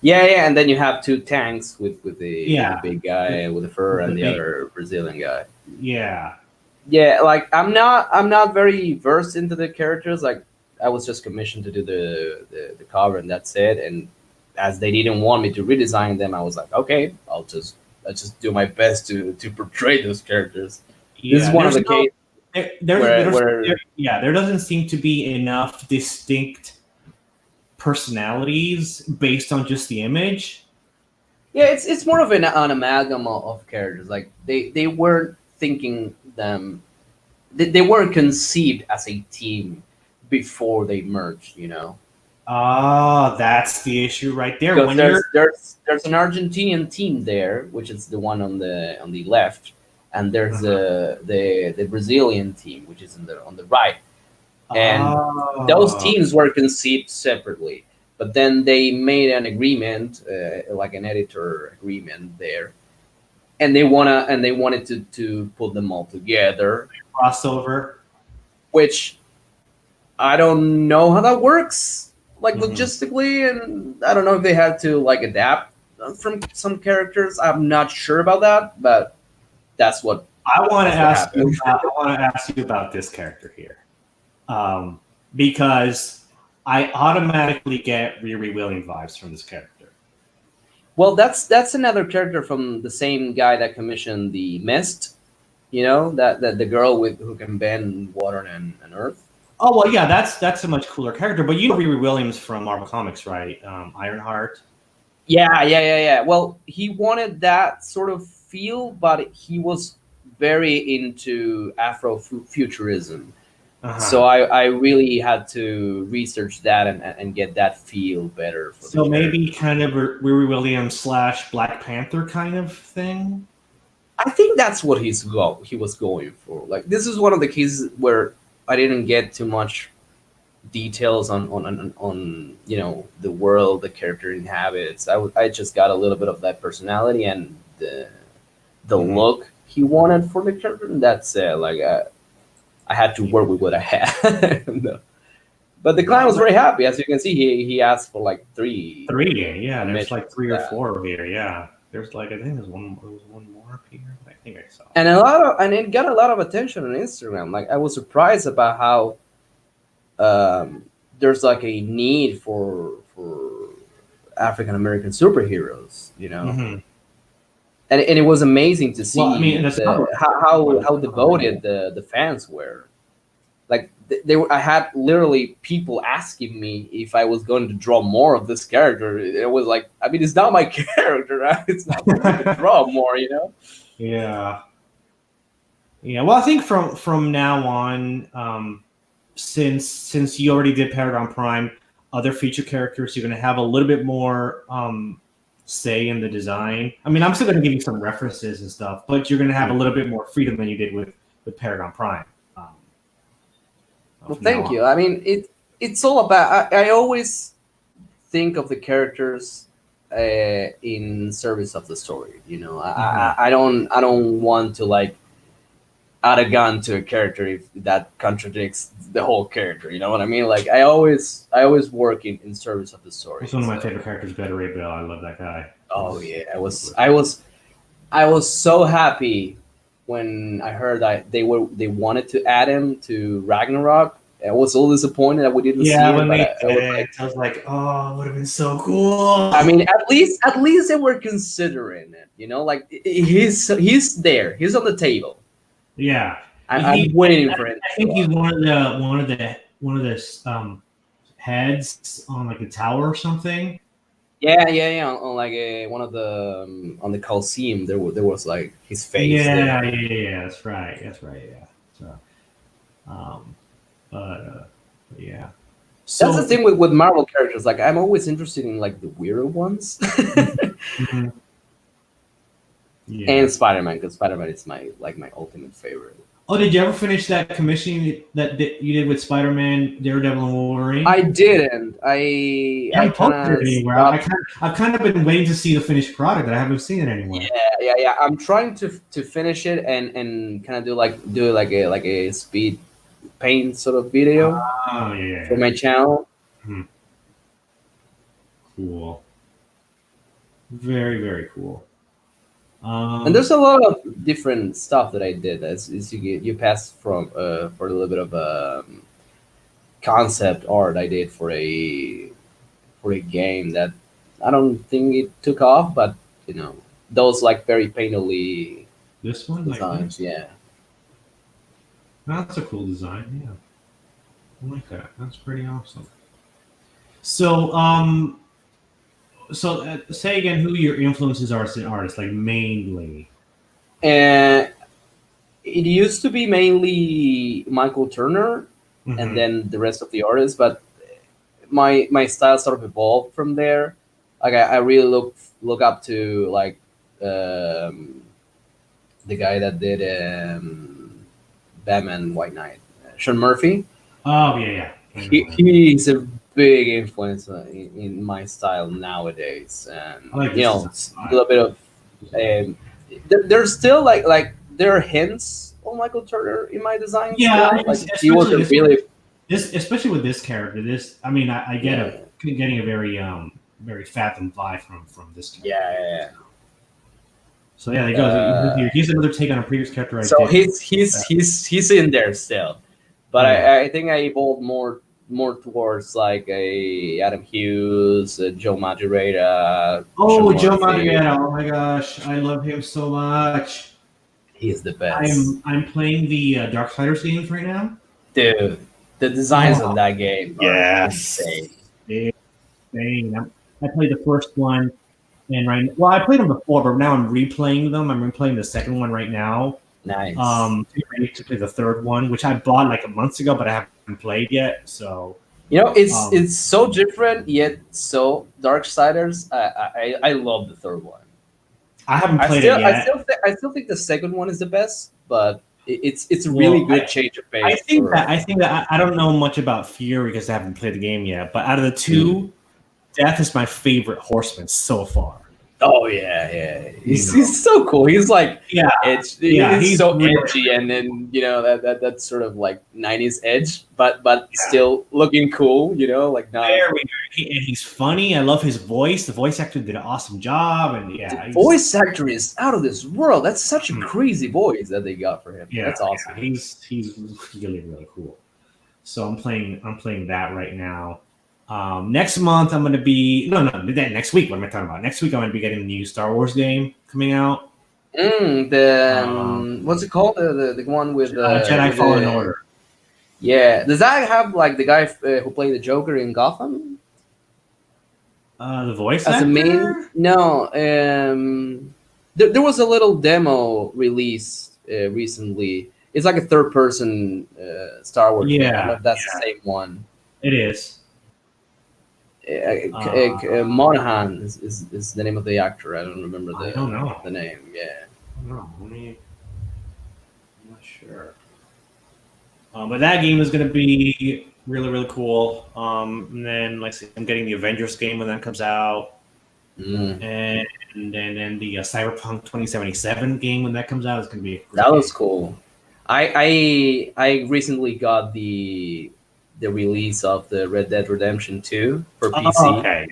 yeah. And then you have two tanks with the Yeah, big guy with the fur with the and the big, other Brazilian guy. yeah, Yeah, like I'm not very versed into the characters. Like I was just commissioned to do the cover and that's it. And as they didn't want me to redesign them, I was like, okay, I'll just do my best to portray those characters. This is yeah. one of the cases where There doesn't seem to be enough distinct personalities based on just the image. yeah, it's more of an amalgam of characters. Like they weren't thinking them, they weren't conceived as a team before they merged. Ah, that's the issue right there. Because When you're there's an Argentinian team there, which is the one on the left, and there's uh-huh. the Brazilian team, which is on the right, and those Oh, teams were conceived separately. But then they made an agreement, like an editor agreement there, and they wanted to put them all together, crossover. which I don't know how that works, like Mhm. logistically, and I don't know if they had to like adapt from some characters. I'm not sure about that, but that's what I want to that's what ask you. happened. I want to ask you about this character here, um, because I automatically get Riri Williams vibes from this character. Well, that's another character from the same guy that commissioned the Mist. That the girl with who can bend water and earth. Oh well, yeah, that's a much cooler character. But you know Riri Williams from Marvel Comics, right? Ironheart. Yeah. Well, he wanted that sort of feel, but he was very into Afrofuturism. Uh So huh. I really had to research that and get that feel better for the So maybe character. kind of a Riri Williams slash Black Panther kind of thing. I think that's what he was going for. Like this is one of the cases where I didn't get too much details on the world the character inhabits. I just got a little bit of that personality and the Hmm. look he wanted for the character. And that's it. Like I had to work with what I had. No. But the client Yeah, was very happy. As you can see, he asked for like three three. Yeah, there's like commissions for three or that. four over here. Yeah, there's like I think there was one more up here. I think I saw. And it got a lot of attention on Instagram. Like I was surprised about how there's like a need for African American superheroes, Hmm. and it was amazing to Well, I mean, see that's not how devoted the fans were. Like they were, I had literally people asking me if I was going to draw more of this character. It was like, I mean, it's not my character, right? It's not for me to draw more. Yeah, yeah. Well, I think from now on, since you already did Paragon Prime, other feature characters, you're going to have a little bit more say in the design. I mean, I'm still going to give you some references and stuff, but you're going to have a little bit more freedom than you did with Paragon Prime Well, from now thank on. you. I mean, it's all about. I always think of the characters in service of the story. Hmm. I don't want to like add a gun to a character if that contradicts the whole character. You know what I mean? Like I always work in service of the story. He's one of my So. favorite characters, Better Ray Bill. I love that guy. Oh yeah, I was so happy when I heard that they wanted to add him to Ragnarok. I was so disappointed that we didn't see Yeah, it, when but they I did was it, like, I was like, oh, it would have been so cool. I mean, at least they were considering it. You know, like he's there, he's on the table. Yeah, I'm waiting for him I to think show he's up. one of the heads on like a tower or something. Yeah. On like one of the on the Coliseum, there was like his face Yeah, there. yeah, yeah, yeah. That's right. Yeah. So, um, but yeah. That's the So, thing with Marvel characters. Like I'm always interested in like the weirder ones. mhm, yeah. And Spider-Man, because Spider-Man is my ultimate favorite. Oh, did you ever finish that commission that you did with Spider-Man, Daredevil, and Wolverine? I didn't. You I haven't kind posted of it anywhere. stopped. I've kind of been waiting to see the finished product, but I haven't seen it Yeah, anywhere. yeah. I'm trying to finish it and kind of do like a speed paint sort of video Oh, yeah, yeah, for yeah. my channel. Hmm, cool. Very, very cool. And Um, there's a lot of different stuff that I did. As you pass from for a little bit of concept art I did for a game that I don't think it took off, but you know those like very painterly this one, like designs. this, Yeah, that's a cool design. Yeah, I like that. That's pretty awesome. So, say again who your influences are as an artist, like mainly. and it used to be mainly Michael Turner and Hmm. then the rest of the artists, but my style sort of evolved from there. Like I really look up to like um, the guy that did Batman White Knight, Sean Murphy. Oh yeah, yeah. I know him. He's a big influence in my style nowadays, I and like this design a a lot. little bit of there's still like there are hints of Michael Turner in my design Yeah, still. Like he especially wasn't this really. especially with this character. I mean, I get Yeah, getting a very Fathom vibe from this character. yeah. So yeah, there goes. Uh, Here's another take on a previous character I so did. he's in there still, but Yeah. I think I evolved more towards like a Adam Hughes, Joe Madureira, Sean Oh, Joe Murphy. Montana. Oh my gosh, I love him so much. He's the best. I'm playing the Darksiders games right now. Dude, the designs on Oh that game are insane. yes, insane. I played the first one, and well, I played them before, but now I'm replaying them. I'm replaying the second one right now. Nice. Getting ready to play the third one, which I bought like a month ago, but I haven't played yet. So, You know, um, it's so different yet so Darksiders. I love the third one. I haven't I played still it I yet. still th- I still think the second one is the best, but it's a really Well, good change of I pace think that for. I don't know much about Fury because I haven't played the game yet. But out of the Mm. two, Death is my favorite horseman so far. Oh yeah. You know, He's so cool. He's like yeah, yeah, he's he's so really edgy, and then that sort of like '90s edge, but yeah, still looking cool. You know, like not. very, and he's funny. I love his voice. The voice actor did an awesome job, and The yeah, voice actor is out of this world. That's such a mm, crazy voice that they got for him. yeah, That's awesome. he's really cool. So I'm playing that right now. Next month I'm gonna be next week. What am I talking about? Next week I'm gonna be getting the new Star Wars game coming out. The Um, what's it called? The one Jedi with Fallen the Order. yeah. Does that have like the guy who played the Joker in Gotham The voice as a main? actor. No. There was a little demo released recently. It's like a third person Star Wars game. I don't know Yeah, if that's the same one. it is. Monahan is the name of the actor. I don't remember I don't know. the name. Yeah. I don't know. I'm not sure. But that game is going to be really cool. And then, like I said, I'm getting the Avengers game when that comes out, Mm, and then the Cyberpunk 2077 game when that comes out is going to be a great that was game. cool. I recently got the release of the Red Dead Redemption 2 for Oh, PC, okay,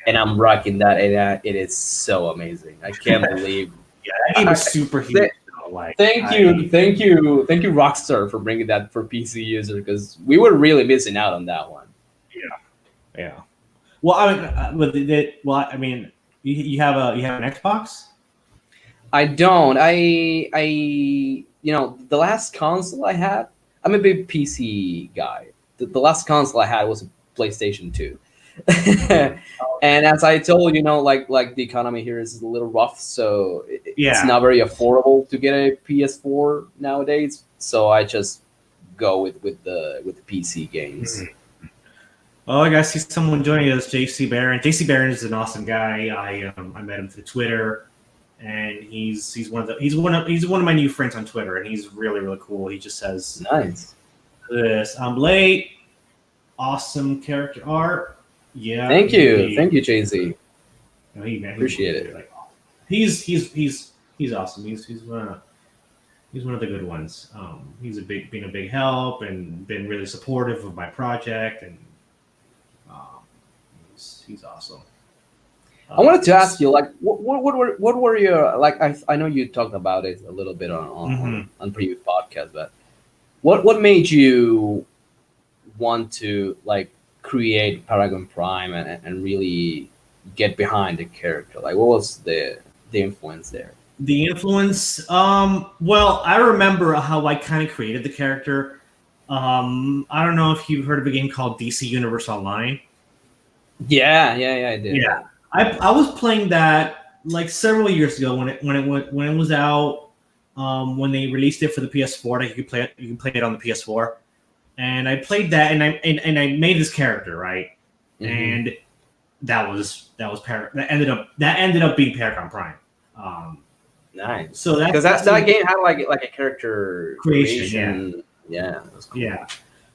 and I'm rocking that, and it is so amazing. I can't yeah, believe. yeah. That game I, is super huge. th- Though. Like, Thank you, thank you, thank you, Rockstar, for bringing that for PC user, because we were really missing out on that one. yeah. Well, I mean, well, I mean, you have an Xbox. I don't. The last console I had, I'm a big PC guy. The last console I had was a PlayStation 2. And as I told you, like the economy here is a little rough, so it's Yeah. not very affordable to get a PS4 nowadays. So I just go with the PC games. Mhm. Oh, I guys see someone joining us, JC Barron. JC Barron is an awesome guy. I met him through Twitter, and he's one of my new friends on Twitter, and he's really really cool. He just says Nice. this: "I'm late. Awesome character art. Yeah, Thank you, Jay Z. no, man, Appreciate it. like, he's awesome. He's one of the good ones. Been a big help and been really supportive of my project, and um, he's awesome. I wanted to ask you, like, what were your, like? I know you talked about it a little bit on previous podcasts, but what made you want to like create Paragon Prime and really get behind the character? Like, what was the influence there? The influence. Well, I remember how I kind of created the character. I don't know if you've heard of a game called DC Universe Online. Yeah, I did. Yeah, I was playing that like several years ago when it was out. When they released it for the PS4, like you can play it on the PS4, and I played that, and I made this character, right, and that ended up being Paragon Prime. Nice. So Because that game had like a character creation. Yeah, that was cool. Yeah.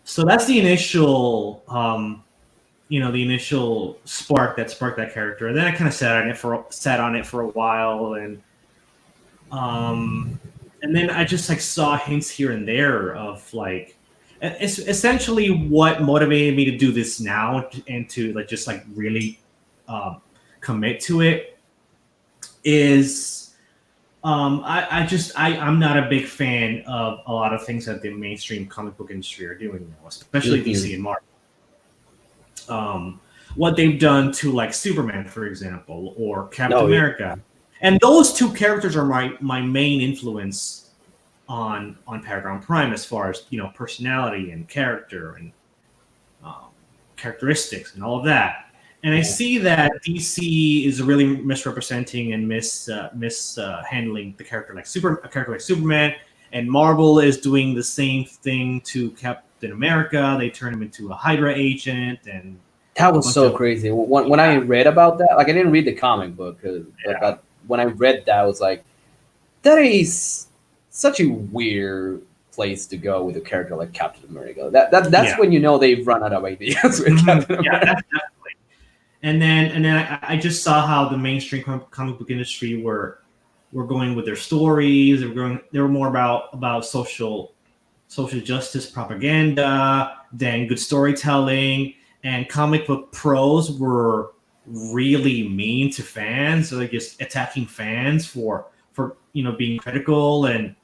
So that's the initial, the initial spark that sparked that character. And then I kind of sat on it for a while, and then I just like saw hints here and there of like, it's essentially what motivated me to do this now and to like just like really commit to it is. I'm not a big fan of a lot of things that the mainstream comic book industry are doing now, especially DC and Marvel. What they've done to like Superman, for example, or Captain America, and those two characters are my main influence on Paragon Prime as far as personality and character and characteristics and all of that. And I see that DC is really misrepresenting and mishandling the character like a character like Superman, and Marvel is doing the same thing to Captain America. They turn him into a Hydra agent, and that was so crazy. When I read about that, like I didn't read the comic book, but when I read that, I was like, that is such a weird place to go with a character like Captain America. That's when you know they've run out of ideas with Captain America. And then I just saw how the mainstream comic book industry were going with their stories. They were more about social justice propaganda than good storytelling. And comic book pros were really mean to fans, so they're just attacking fans for being critical and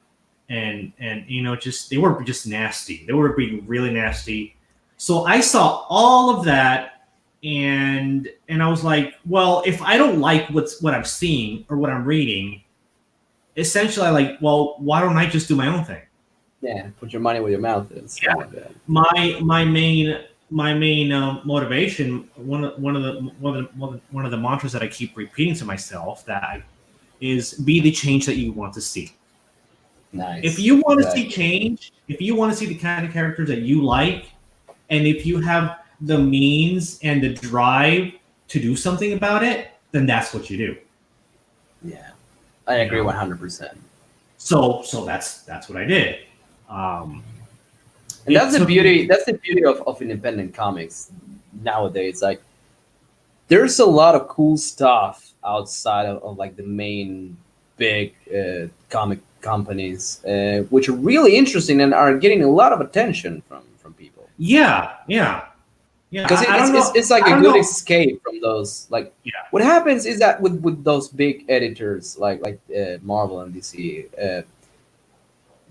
just they were just nasty. They were being really nasty. So I saw all of that. And I was like, well, if I don't like what I'm seeing or what I'm reading, essentially, well, why don't I just do my own thing? Yeah, put your money where your mouth is. Yeah. Like that. My main motivation, one of the mantras that I keep repeating to myself is be the change that you want to see. Nice. If you want to see change, if you want to see the kind of characters that you like, and if you have the means and the drive to do something about it, then that's what you do. Yeah, I agree 100%. So that's what I did. And that's the beauty. That's the beauty of independent comics nowadays. Like, there's a lot of cool stuff outside of like the main big comic companies, which are really interesting and are getting a lot of attention from people. Yeah, yeah, yeah. Because I don't know. it's like I a don't good know. escape from those. Like Yeah, what happens is that with those big editors like Marvel and DC,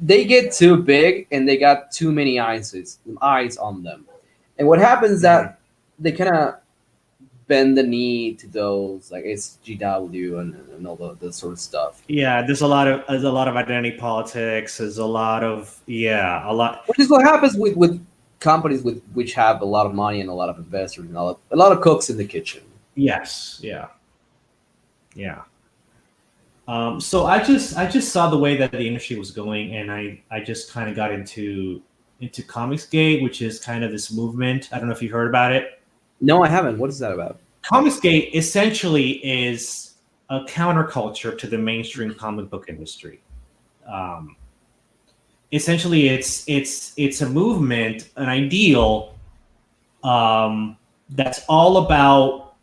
they get too big and they got too many eyes on them, and what happens is mhm. that they kind of bend the knee to those like SGW and all the sort of stuff. Yeah. There's a lot of identity politics. There's a lot of a lot. Which is what happens with companies with which have a lot of money and a lot of investors and a lot of cooks in the kitchen. Yes, yeah, yeah. So I just saw the way that the industry was going, and I just kind of got into Comicsgate, which is kind of this movement. I don't know if you heard about it. No, I haven't. What is that about? Comicsgate essentially is a counterculture to the mainstream comic book industry. Um, Essentially, it's a movement, an ideal that's all about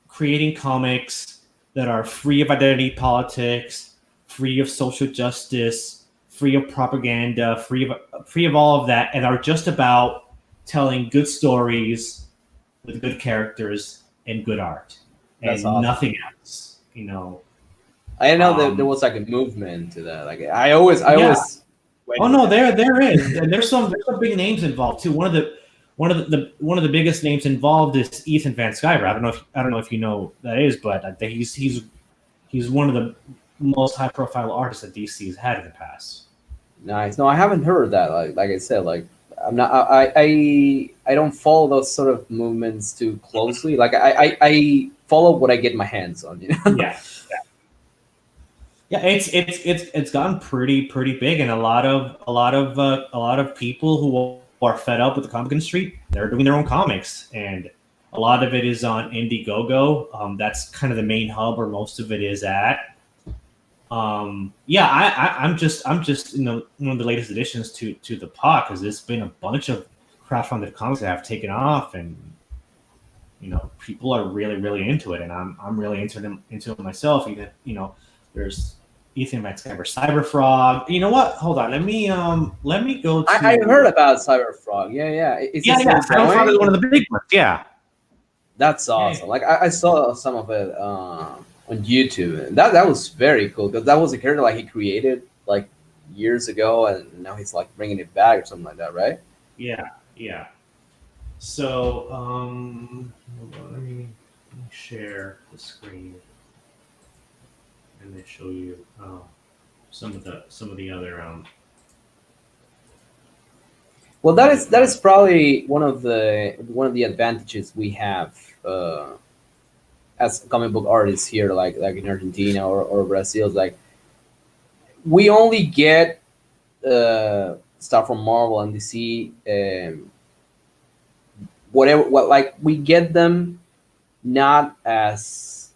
creating comics that are free of identity politics, free of social justice, free of propaganda, free of all of that, and are just about telling good stories with good characters and good art That's and awesome. nothing else. You know. I didn't know that there Um, was like a movement to that. Like I yeah. always Oh went with no, that. there is, and there's some big names involved too. One of the biggest names involved is Ethan Van Sciver. I don't know if you know who that is, but I think he's one of the most high profile artists that DC has had in the past. Nice. No, I haven't heard that. Like I said, like I'm not. I don't follow those sort of movements too closely. Like I follow what I get my hands on. You know. Yeah, yeah. It's gotten pretty big, and a lot of people who are fed up with the comic industry, they're doing their own comics, and a lot of it is on Indiegogo. That's kind of the main hub where most of it is at. Yeah, I'm just one of the latest additions to the pot because there's been a bunch of crowdfunded comics that have taken off, and people are really into it, and I'm really into it myself. Even there's Ethan Van Sciver, Cyberfrog. You know what? Hold on. Let me go I heard to about Cyberfrog. Yeah, yeah. Is it yeah. still Cyberfrog is going? one of the big ones. Yeah. That's Yeah. awesome. Like I saw some of it on YouTube, and that was very cool because that was a character like he created like years ago, and now he's like bringing it back or something like that, right? Yeah. Yeah. So hold on, let me share the screen and then show you some of the other Well, that uh, is probably one of the advantages we have as comic book artists here, like in Argentina or Brazil. Is like we only get stuff from Marvel and DC, whatever. What like we get them not as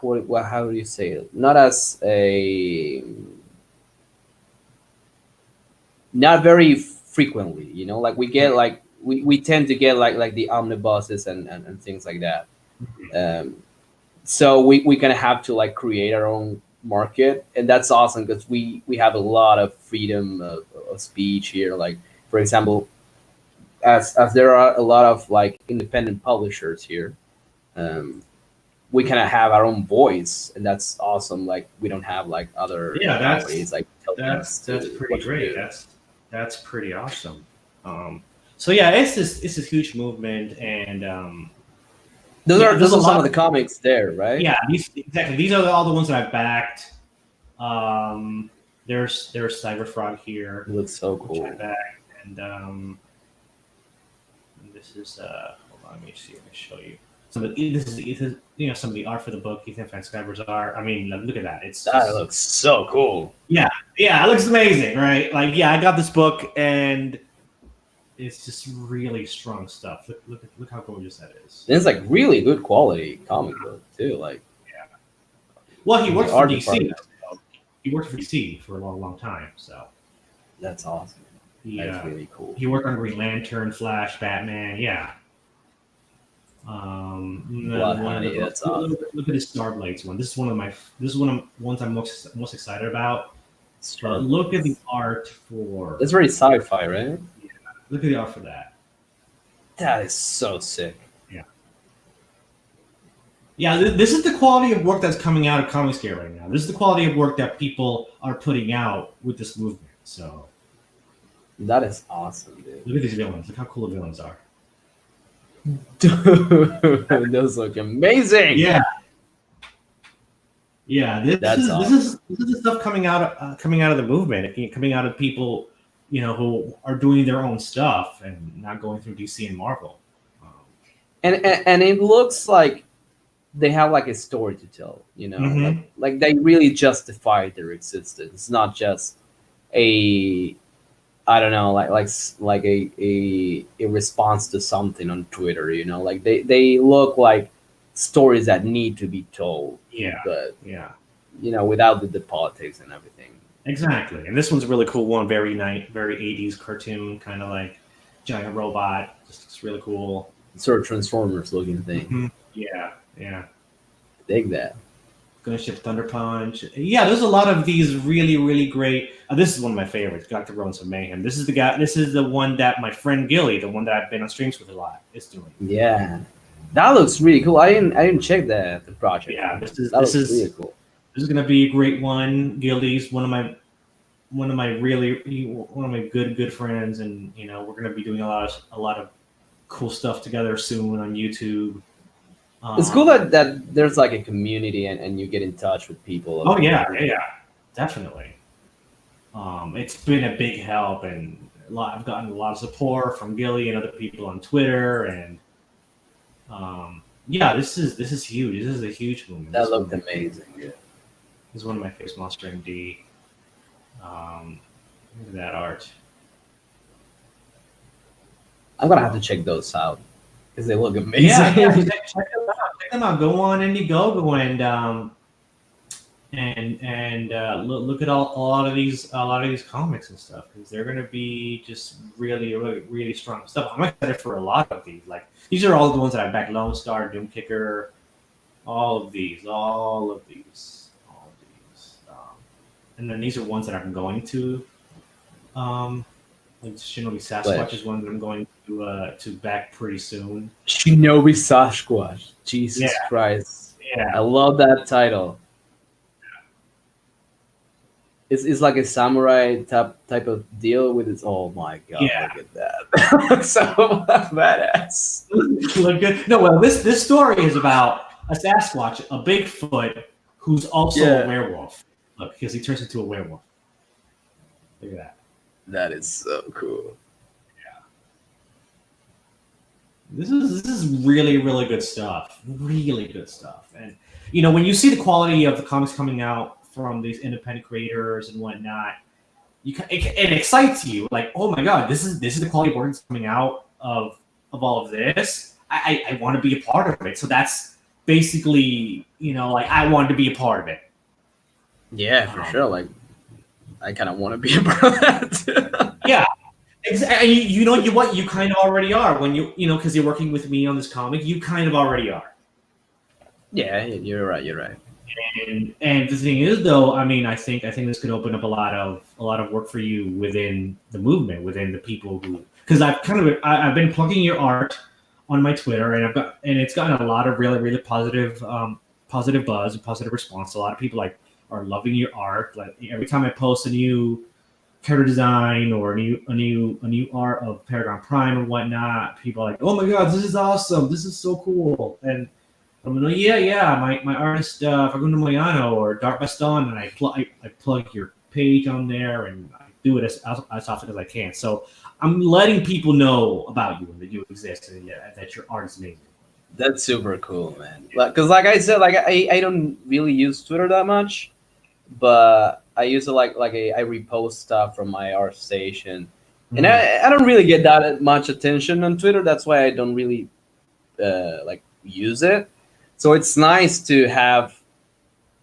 what how do you say it? Not as a not very frequently. You know, like we get like we tend to get like the omnibuses and things like that. Um, so we kind of have to like create our own market, and that's awesome because we have a lot of freedom of speech here. Like for example, as there are a lot of like independent publishers here, um, we kind of have our own voice, and that's awesome. Like we don't have like other yeah, companies like telling us that's to pretty what to great. do. That's pretty awesome. So yeah, it's this huge movement, and yeah, there's Those a are some lot of the of comics there, right? yeah, these are all the ones that I've backed. There's Cyberfrog here, It looks so which I cool. backed, and this is hold on, let me see, let me show you. This is some of the art for the book. Ethan Van Sciver's art. I mean, look at that. It's That just looks so cool. yeah, yeah, it looks amazing, right? Like yeah, I got this book and it's just really strong stuff. Look how gorgeous that is. And it's like really good quality comic book too. Like Well, he the worked for art DC. department. He worked for DC for a long time. So That's awesome. he That is really cool. he worked on Green Lantern, Flash, Batman. Yeah, Blood Honey, that's awesome. Look at this Starblades one. This is one of ones I'm most excited about. But look at the art for. It's very sci-fi, right? Yeah, look at the art for that. That is so sick. Yeah. Yeah, this is the quality of work that's coming out of Comicsgate right now. This is the quality of work that people are putting out with this movement. So that is awesome, dude. Look at these villains. Look how cool the villains are. Dude, those look amazing. Yeah. Yeah, this is the stuff coming out of the movement, coming out of people, who are doing their own stuff and not going through DC and Marvel. And it looks like they have like a story to tell, Mhm. like they really justify their existence. It's not just a, I don't know, like a response to something on Twitter, like they look like stories that need to be told. Yeah. But Yeah. without the politics and everything. Exactly. And this one's a really cool one, very 80s cartoon, kind of like giant robot. Just looks really cool. Sort of Transformers looking thing. Mhm. Yeah. Yeah. Dig that. Gunship Thunder Punch. Yeah, there's a lot of these really, really great. This is one of my favorites, Dr. Rowan of Mayhem. This is the one that my friend Gilly, the one that I've been on streams with a lot, is doing. Yeah. That looks really cool. I didn't check the project. Yeah, this is really cool. This is gonna be a great one. Gilly's one of my good friends, and we're gonna be doing a lot of cool stuff together soon on YouTube. It's cool that there's like a community and you get in touch with people. Oh yeah, definitely. It's been a big help, and I've gotten a lot of support from Gilly and other people on Twitter, and yeah, this is huge. This is a huge movement. That looked amazing. Yeah. This is one of my favorite Monster MD. Look at that art. I'm gonna have to check those out because they look amazing. Yeah, check them out. Check them out. Go on Indiegogo and look at a lot of these comics and stuff, because they're going to be just really, really, really strong stuff. I'm excited for a lot of these. Like, these are all the ones that I backed: Lone Star, Doom Kicker, all of these. And then these are ones that I'm going to. Like Shinobi Sasquatch is one that I'm going to back pretty soon. Shinobi Sasquatch. Jesus Christ. Yeah. I love that title. It's like a samurai type of deal with its. Oh my god! Yeah. Look at that. So badass. Look good. No, well, this story is about a Sasquatch, a Bigfoot, who's also a werewolf. Look, because he turns into a werewolf. Look at that. That is so cool. Yeah. This is really, really good stuff. Really good stuff. And when you see the quality of the comics coming out from these independent creators and whatnot, it excites you. Like, oh my god, this is the quality of work that's coming out of all of this. I want to be a part of it. So that's basically, like, I wanted to be a part of it. Yeah, for sure. Like, I kind of want to be a part of that. Yeah, exactly. You kind of already are when because you're working with me on this comic. You kind of already are. Yeah, you're right. And the thing is, though, I think this could open up a lot of work for you within the movement, within the people who, because I've been plugging your art on my Twitter, and it's gotten a lot of really, really positive buzz and positive response. A lot of people are loving your art. Like, every time I post a new character design or a new art of Paragon Prime and whatnot, people are like, "Oh my god, this is awesome! This is so cool!" And I'm like, "Yeah, my artist Facundo Moyano or dartbaston," and I plug your page on there, and I do it as often as I can. So I'm letting people know about you and that you exist, and that your art is amazing. That's super cool, man. Because, like I said, like I don't really use Twitter that much, but I use it I repost stuff from my art station, and I don't really get that much attention on Twitter. That's why I don't really use it. So it's nice to have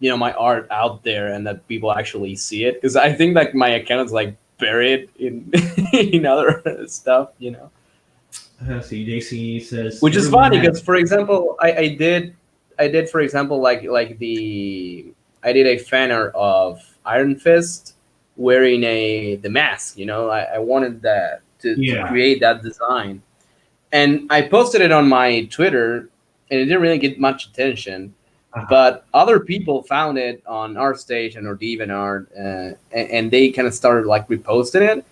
my art out there and that people actually see it, because I think my account is buried in in other stuff. Let's see, JC says, Which is everyone funny has. because, for example, I did, for example, I did a fan art of Iron Fist wearing the mask. I wanted that to Yeah. create that design, and I posted it on my Twitter, and it didn't really get much attention. Uh-huh. But other people found it on ArtStation or DeviantArt, and they kind of started like reposting it,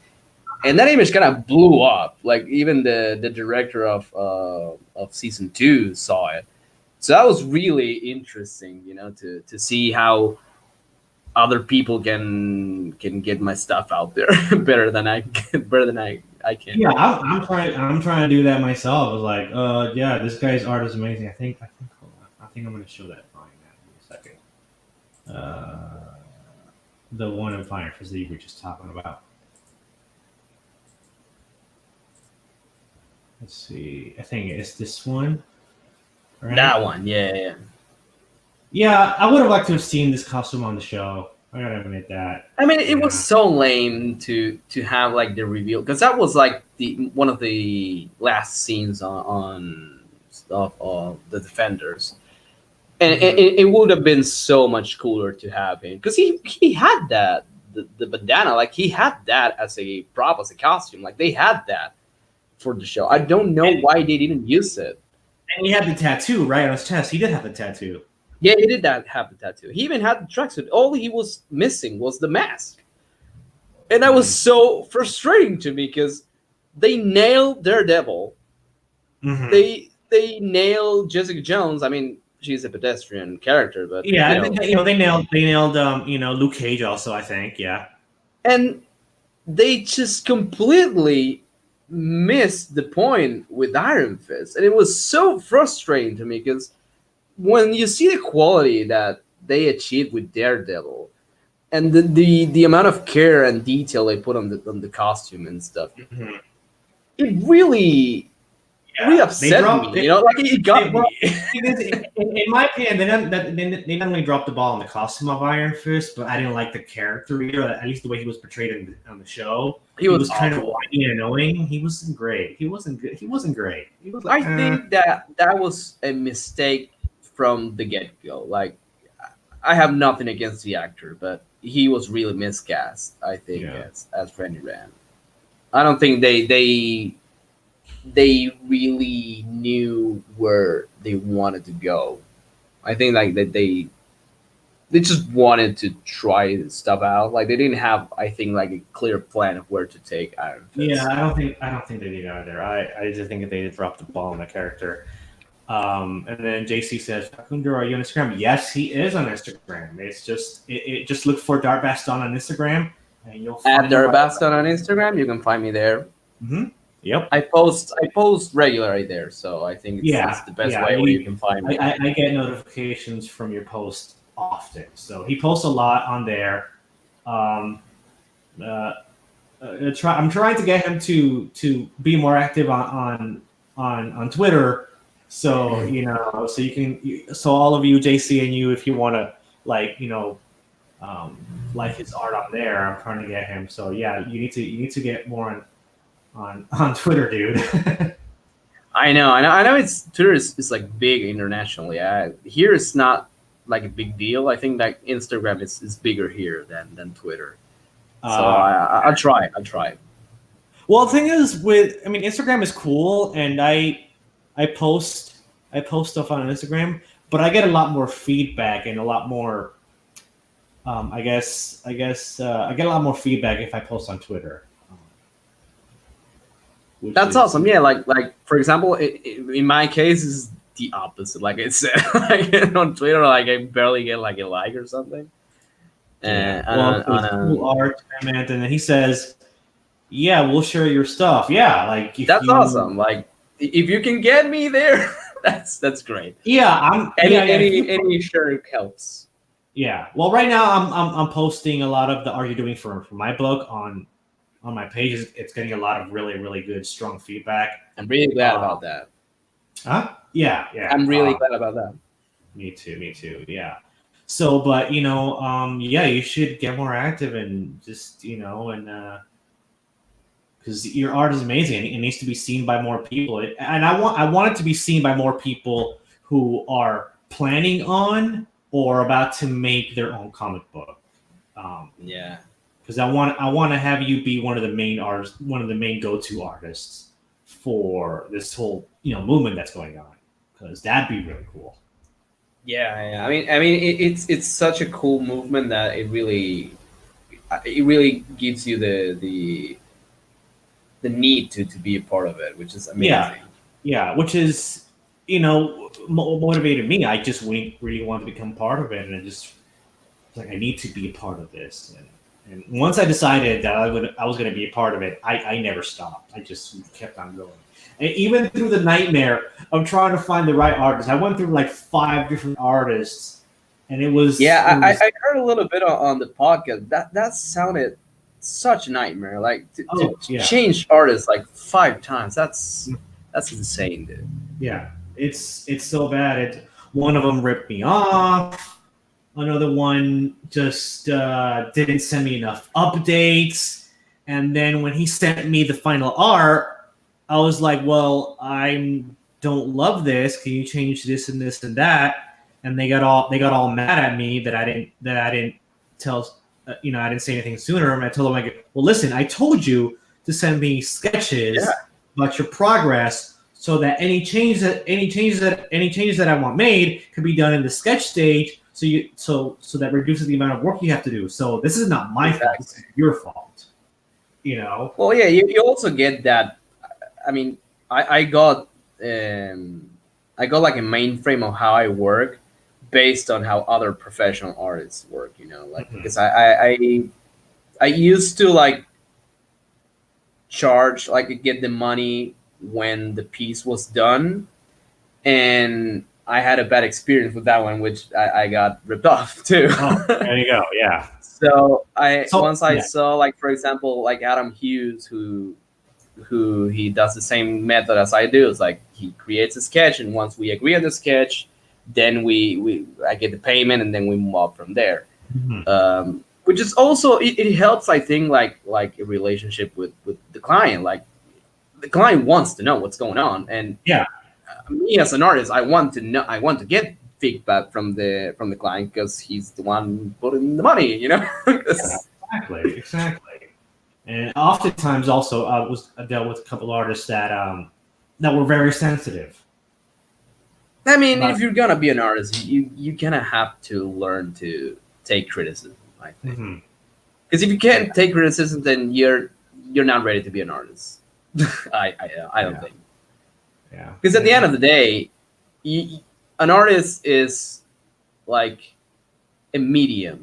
and that image kind of blew up. Like even the director of season 2 saw it, so that was really interesting. To see how other people can get my stuff out there better than I can. Yeah, I'm trying to do that myself. I was like, yeah, this guy's art is amazing. I think, hold on. I think I'm gonna show that drawing now in a second. The one in Fire Fist that you were just talking about. Let's see. I think it's this one, right? That one, yeah, yeah. Yeah, I would have liked to have seen this costume on the show. I gotta admit that. I mean, it was Yeah. so lame to have like the reveal because that was like the one of the last scenes on stuff of the Defenders, and Mhm. it would have been so much cooler to have him because he had that the bandana, like he had that as a prop, as a costume, like they had that for the show. I don't know And, why they didn't use it. and he had the tattoo right on his chest. He did have the tattoo. Yeah, he did that have the tattoo. He even had the tracksuit. All he was missing was the mask. And that was Mm. so frustrating to me because they nailed Daredevil. Hmm. They nailed Jessica Jones. I mean, she's a pedestrian character, but Yeah, I think that, they nailed Luke Cage also. I think, yeah. and they just completely missed the point with Iron Fist, and it was so frustrating to me because when you see the quality that they achieved with Daredevil and the amount of care and detail they put on the costume and stuff, Mhm. it really Yeah, they upset dropped me. it. Like it got Well, me. because in my opinion, they not only dropped the ball on the costume of Iron Fist, but I didn't like the character either. At least the way he was portrayed on the show, He he was was kind of awful. whiny and annoying. He wasn't great. He wasn't good. He wasn't great. He was like, I think that was a mistake from the get go. Like I have nothing against the actor, but he was really miscast. I think yeah, as Randy Rand. I don't think they really knew where they wanted to go. I think like that they just wanted to try stuff out. Like they didn't have, I think, like a clear plan of where to take Iron yeah. Fist. I don't think they did either. I just think that they dropped the ball on the character. And then JC says, Facundo, are you on Instagram? Yes, he is on Instagram. It's just look for dartbaston on Instagram, and you'll At find him right. Darabaston on Instagram, you can find me there. Hmm. Yep. I post regularly there, so I think it's Yeah, the best yeah. way where you can find I, me. I get notifications from your posts often, so he posts a lot on there. Um, uh, I'm trying to get him to be more active on Twitter, so so you can, so all of you, JC, and you, if you want to like like his art on there, I'm trying to get him. So yeah, you need to get more on Twitter, dude. I know. It's Twitter is like big internationally. Here it's not like a big deal. I think that Instagram is bigger here than Twitter. So uh, I'll try. I'll try. Well, the thing is, I mean, Instagram is cool, and I post I post stuff on Instagram, but I get a lot more feedback and a lot more. I get a lot more feedback if I post on Twitter, which That's is awesome. Yeah, like for example, in my case, is the opposite. Like I said, like on Twitter, like I barely get like a like or something. yeah. On Well, on it's cool art, man. And then he says, "Yeah, we'll share your stuff." Yeah, like if That's you, awesome. Like if you can get me there, that's great. yeah, yeah. If you, Any share helps. yeah. Well, right now I'm posting a lot of the art you're doing for my blog on my page. It's getting a lot of really really good strong feedback. I'm really glad Uh, about that. huh? Yeah, yeah. I'm really glad about that. Me too. Me too. Yeah. So, but yeah, you should get more active and just and because your art is amazing. It needs to be seen by more people, and I want it to be seen by more people who are planning on or about to make their own comic book. Yeah. Because I want to have you be one of the main artists, one of the main go-to artists for this whole movement that's going on. Because that'd be really cool. Yeah, yeah. I mean, it's such a cool movement that it really gives you the need to be a part of it, which is Yeah, amazing. yeah. Which is motivated me. I just really wanted to become part of it, and I just like I need to be a part of this. And once I decided that I was going to be a part of it, I never stopped. I just kept on going. And even through the nightmare of trying to find the right artist, I went through like 5 different artists, and it was Yeah, I heard a little bit on the podcast. That sounded such a nightmare. Like to oh yeah, change artists like 5 times. That's insane, dude. yeah. It's so bad. One of them ripped me off. Another one just didn't send me enough updates. And then when he sent me the final art, I was like, "Well, I don't love this. Can you change this and this and that?" And they got all mad at me that I didn't tell I didn't say anything sooner. And I told them like, "Well, listen, I told you to send me sketches Yeah, about your progress." So that any changes that I want made could be done in the sketch stage, so that reduces the amount of work you have to do. So this is not my fault; this exactly. is your fault. You know? Well, yeah, you also get that. I mean, I um, I got like a mainframe of how I work based on how other professional artists work. Like Mhm. because I used to like charge like get the money when the piece was done, and I had a bad experience with that one, which I got ripped off too. Oh, there you go. Yeah. So I So once I yeah. saw like for example like Adam Hughes who he does the same method as I do. It's like he creates a sketch, and once we agree on the sketch, then we I get the payment, and then we move up from there. Mhm. Which is also it helps, I think, like a relationship with the client. Like the client wants to know what's going on, and Yeah. me as an artist, I want to know, I want to get feedback from the client because he's the one putting the money. Yeah. 'Cause, Exactly. Exactly. And oftentimes, also, I dealt with a couple artists that were very sensitive I mean, about. if you're gonna be an artist, you gonna have to learn to take criticism. I think Mhm. because if you Yeah. can't take criticism, then you're not ready to be an artist. I don't Yeah. think, Yeah. because at the end of the day, an artist is like a medium.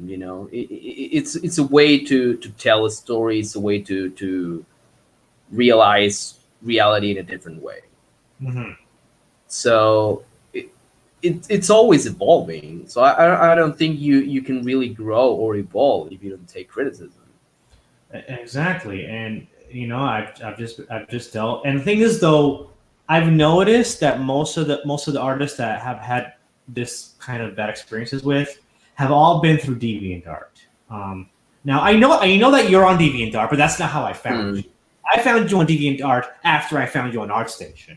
It's a way to tell a story. It's a way to realize reality in a different way. Mhm. So it's always evolving. So I don't think you can really grow or evolve if you don't take criticism. Exactly, and I've just dealt. And the thing is, though, I've noticed that most of the artists that have had this kind of bad experiences with have all been through DeviantArt. Now I know that you're on DeviantArt, but that's not how I found Hmm. you. I found you on DeviantArt after I found you on ArtStation.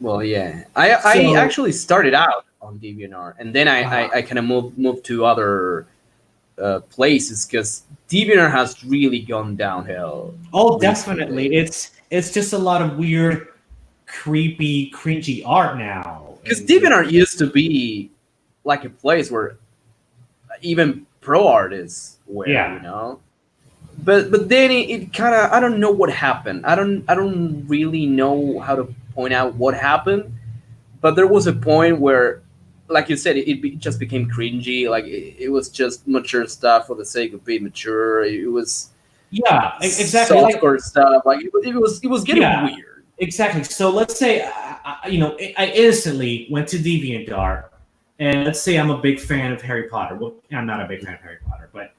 Well, yeah, I So, actually started out on DeviantArt, and then I kind of moved to other places because DeviantArt has really gone downhill oh, definitely, recently. it's just a lot of weird, creepy, cringy art now, Because and DeviantArt used to be like a place where even pro artists were, yeah. but then it kind of, I don't know what happened. I don't really know how to point out what happened, but there was a point where, like you said, just became cringy. Like it was just mature stuff for the sake of being mature. It was Yeah, exactly. Like, softcore stuff. Like it was getting yeah, weird. exactly. So let's say, I instantly went to DeviantArt, and let's say I'm a big fan of Harry Potter. Well, I'm not a big fan of Harry Potter, but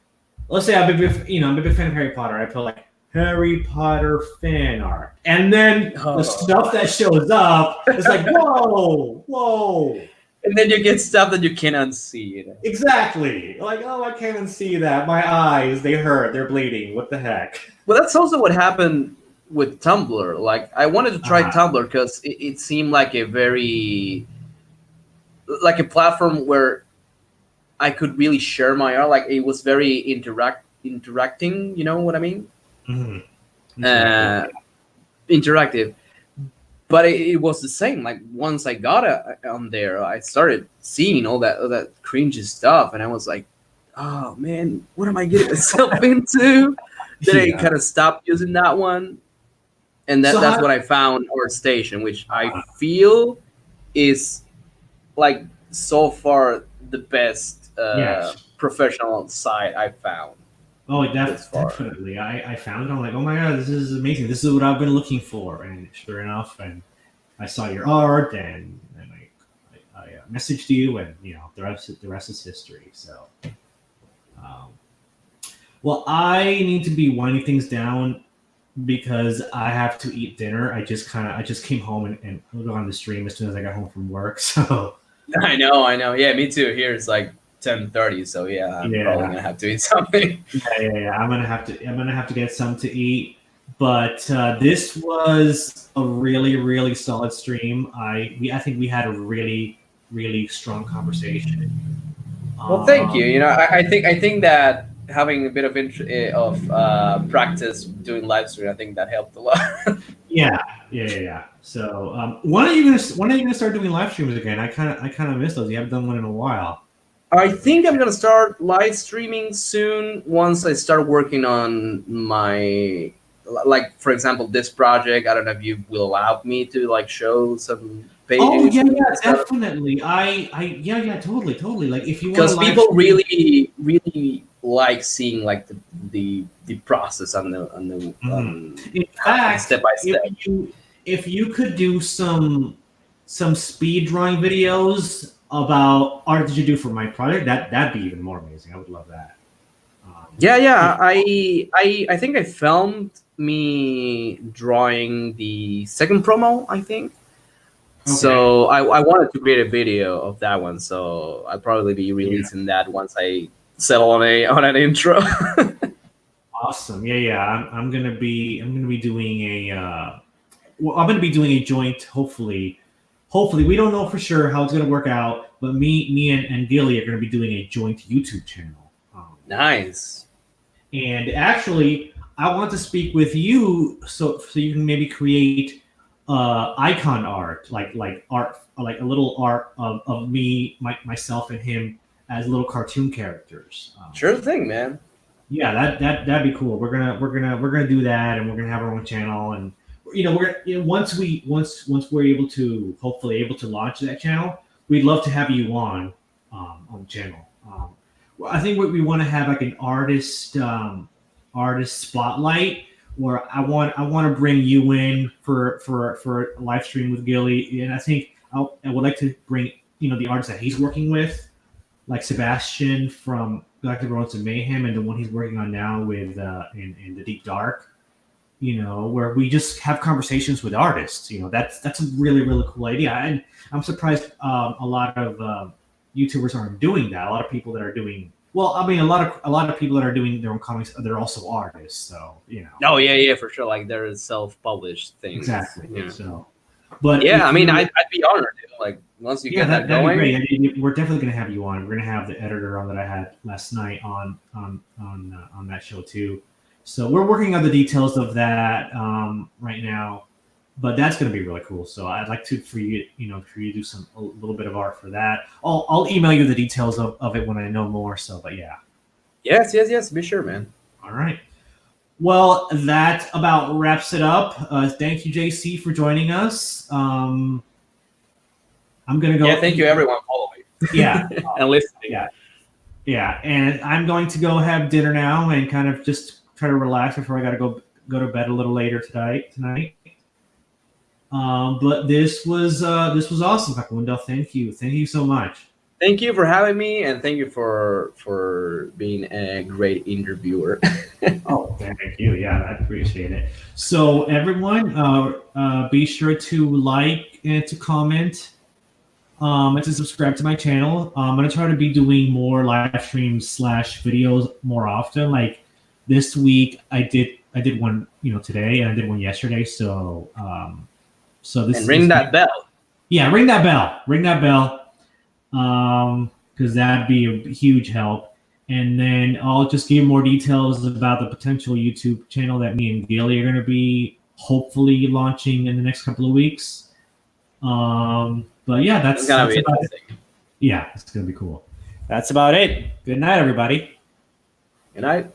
let's say I'm a big fan of Harry Potter. I put like Harry Potter fan art, and then the Oh. stuff that shows up is like, whoa, whoa. And then you get stuff that you can't unsee. Exactly. Like, oh, I can't even see that. My eyes, they hurt. They're bleeding. What the heck? Well, that's also what happened with Tumblr. Like I wanted to try Uh, Tumblr because it seemed like a very like a platform where I could really share my art. Like it was very interacting. You know what I mean? mhm. Interactive. Uh, interactive. But it was the same. Like once I got on there, I started seeing all that cringy stuff, and I was like, "Oh man, what am I getting myself into?" Then I Yeah. kind of stopped using that one, and So that's how? when I found our station, which I feel is like so far the best Yes. professional site I've found Oh, this far. definitely. I found it. I'm like, oh my god, this is amazing. This is what I've been looking for. And sure enough, and I saw your art, and I messaged you, and the rest is history. So, um, well, I need to be winding things down because I have to eat dinner. I just came home and got on the stream as soon as I got home from work. So I know. Yeah, me too. Here it's like 10:30, so yeah, I'm probably yeah, gonna have to eat something. yeah. I'm gonna have to get some to eat. But this was a really, really solid stream. I think we had a really, really strong conversation. Well, thank you. Um, You know, I think that having a bit of practice doing live stream, I think that helped a lot. yeah, yeah. So when are you gonna start doing live streams again? I kind of miss those. You haven't done one in a while. I think I'm gonna start live streaming soon once I start working on my like for example this project. I don't know if you will allow me to like show some Oh pages yeah, and yeah, stuff definitely. Yeah, totally. Like if you want to because live people stream, really like seeing like the process on the mhm. In fact, step by if step. you could do some speed drawing videos about art that you do for my project, that'd be even more amazing. I would love that. Yeah, If, yeah. I think I filmed me drawing the second promo. I think okay, so. I wanted to create a video of that one, so I'll probably be yeah, releasing that once I settle on a on an intro. awesome. Yeah. I'm gonna be doing a well, I'm gonna be doing a joint. Hopefully, we don't know for sure how it's gonna work out, but me and Gilly are gonna be doing a joint YouTube channel. Nice. And actually, I want to speak with you so you can maybe create icon art, like art, like a little art of me, myself, and him as little cartoon characters. Sure thing, man. Yeah, that'd be cool. We're gonna do that, and we're gonna have our own channel, and once we're able to hopefully able to launch that channel, we'd love to have you on the channel. Well, I think what we want to have like an artist spotlight where I want to bring you in for a live stream with Gilly, and I would like to bring the artists that he's working with, like Sebastian from Galactic Roads of Mayhem, and the one he's working on now with in the Deep Dark. Where we just have conversations with artists. That's a really, really cool idea, and I'm surprised a lot of YouTubers aren't doing that. A lot of people that are doing well, I mean, a lot of people that are doing their own comics, they're also artists. So Oh yeah, yeah, for sure. Like there is self-published things. exactly. Yeah. So, but Yeah, I if mean, you I'd be honored. Like once you Yeah, get that that'd be going. great. We're definitely going to have you on. We're going to have the editor on that I had last night on that show too. So we're working on the details of that right now, but that's going to be really cool. So I'd like to for you to do a little bit of art for that. I'll email you the details of it when I know more. So, but yeah, Yes, yes, yes. Be sure, man. all right. Well, that about wraps it up. Thank you, JC, for joining us. I'm gonna Yeah, go thank you, eat. everyone, following Yeah, and listening. yeah. Yeah, and I'm going to go have dinner now and kind of just try to relax before I got to go to bed a little later tonight. But this was awesome, Facundo. Thank you so much. Thank you for having me, and thank you for being a great interviewer. Oh, thank you. Yeah, I appreciate it. So everyone, be sure to like and to comment, and to subscribe to my channel. I'm gonna try to be doing more live streams / videos more often. Like this week I did one, today, and I did one yesterday. So this and ring that bell. Yeah, ring that bell. Ring that bell. Because that'd be a huge help. And then I'll just give more details about the potential YouTube channel that me and Gilly are going to be hopefully launching in the next couple of weeks. But yeah, that's gonna be about interesting. it. Yeah, it's going to be cool. That's about it. Good night, everybody. Good night.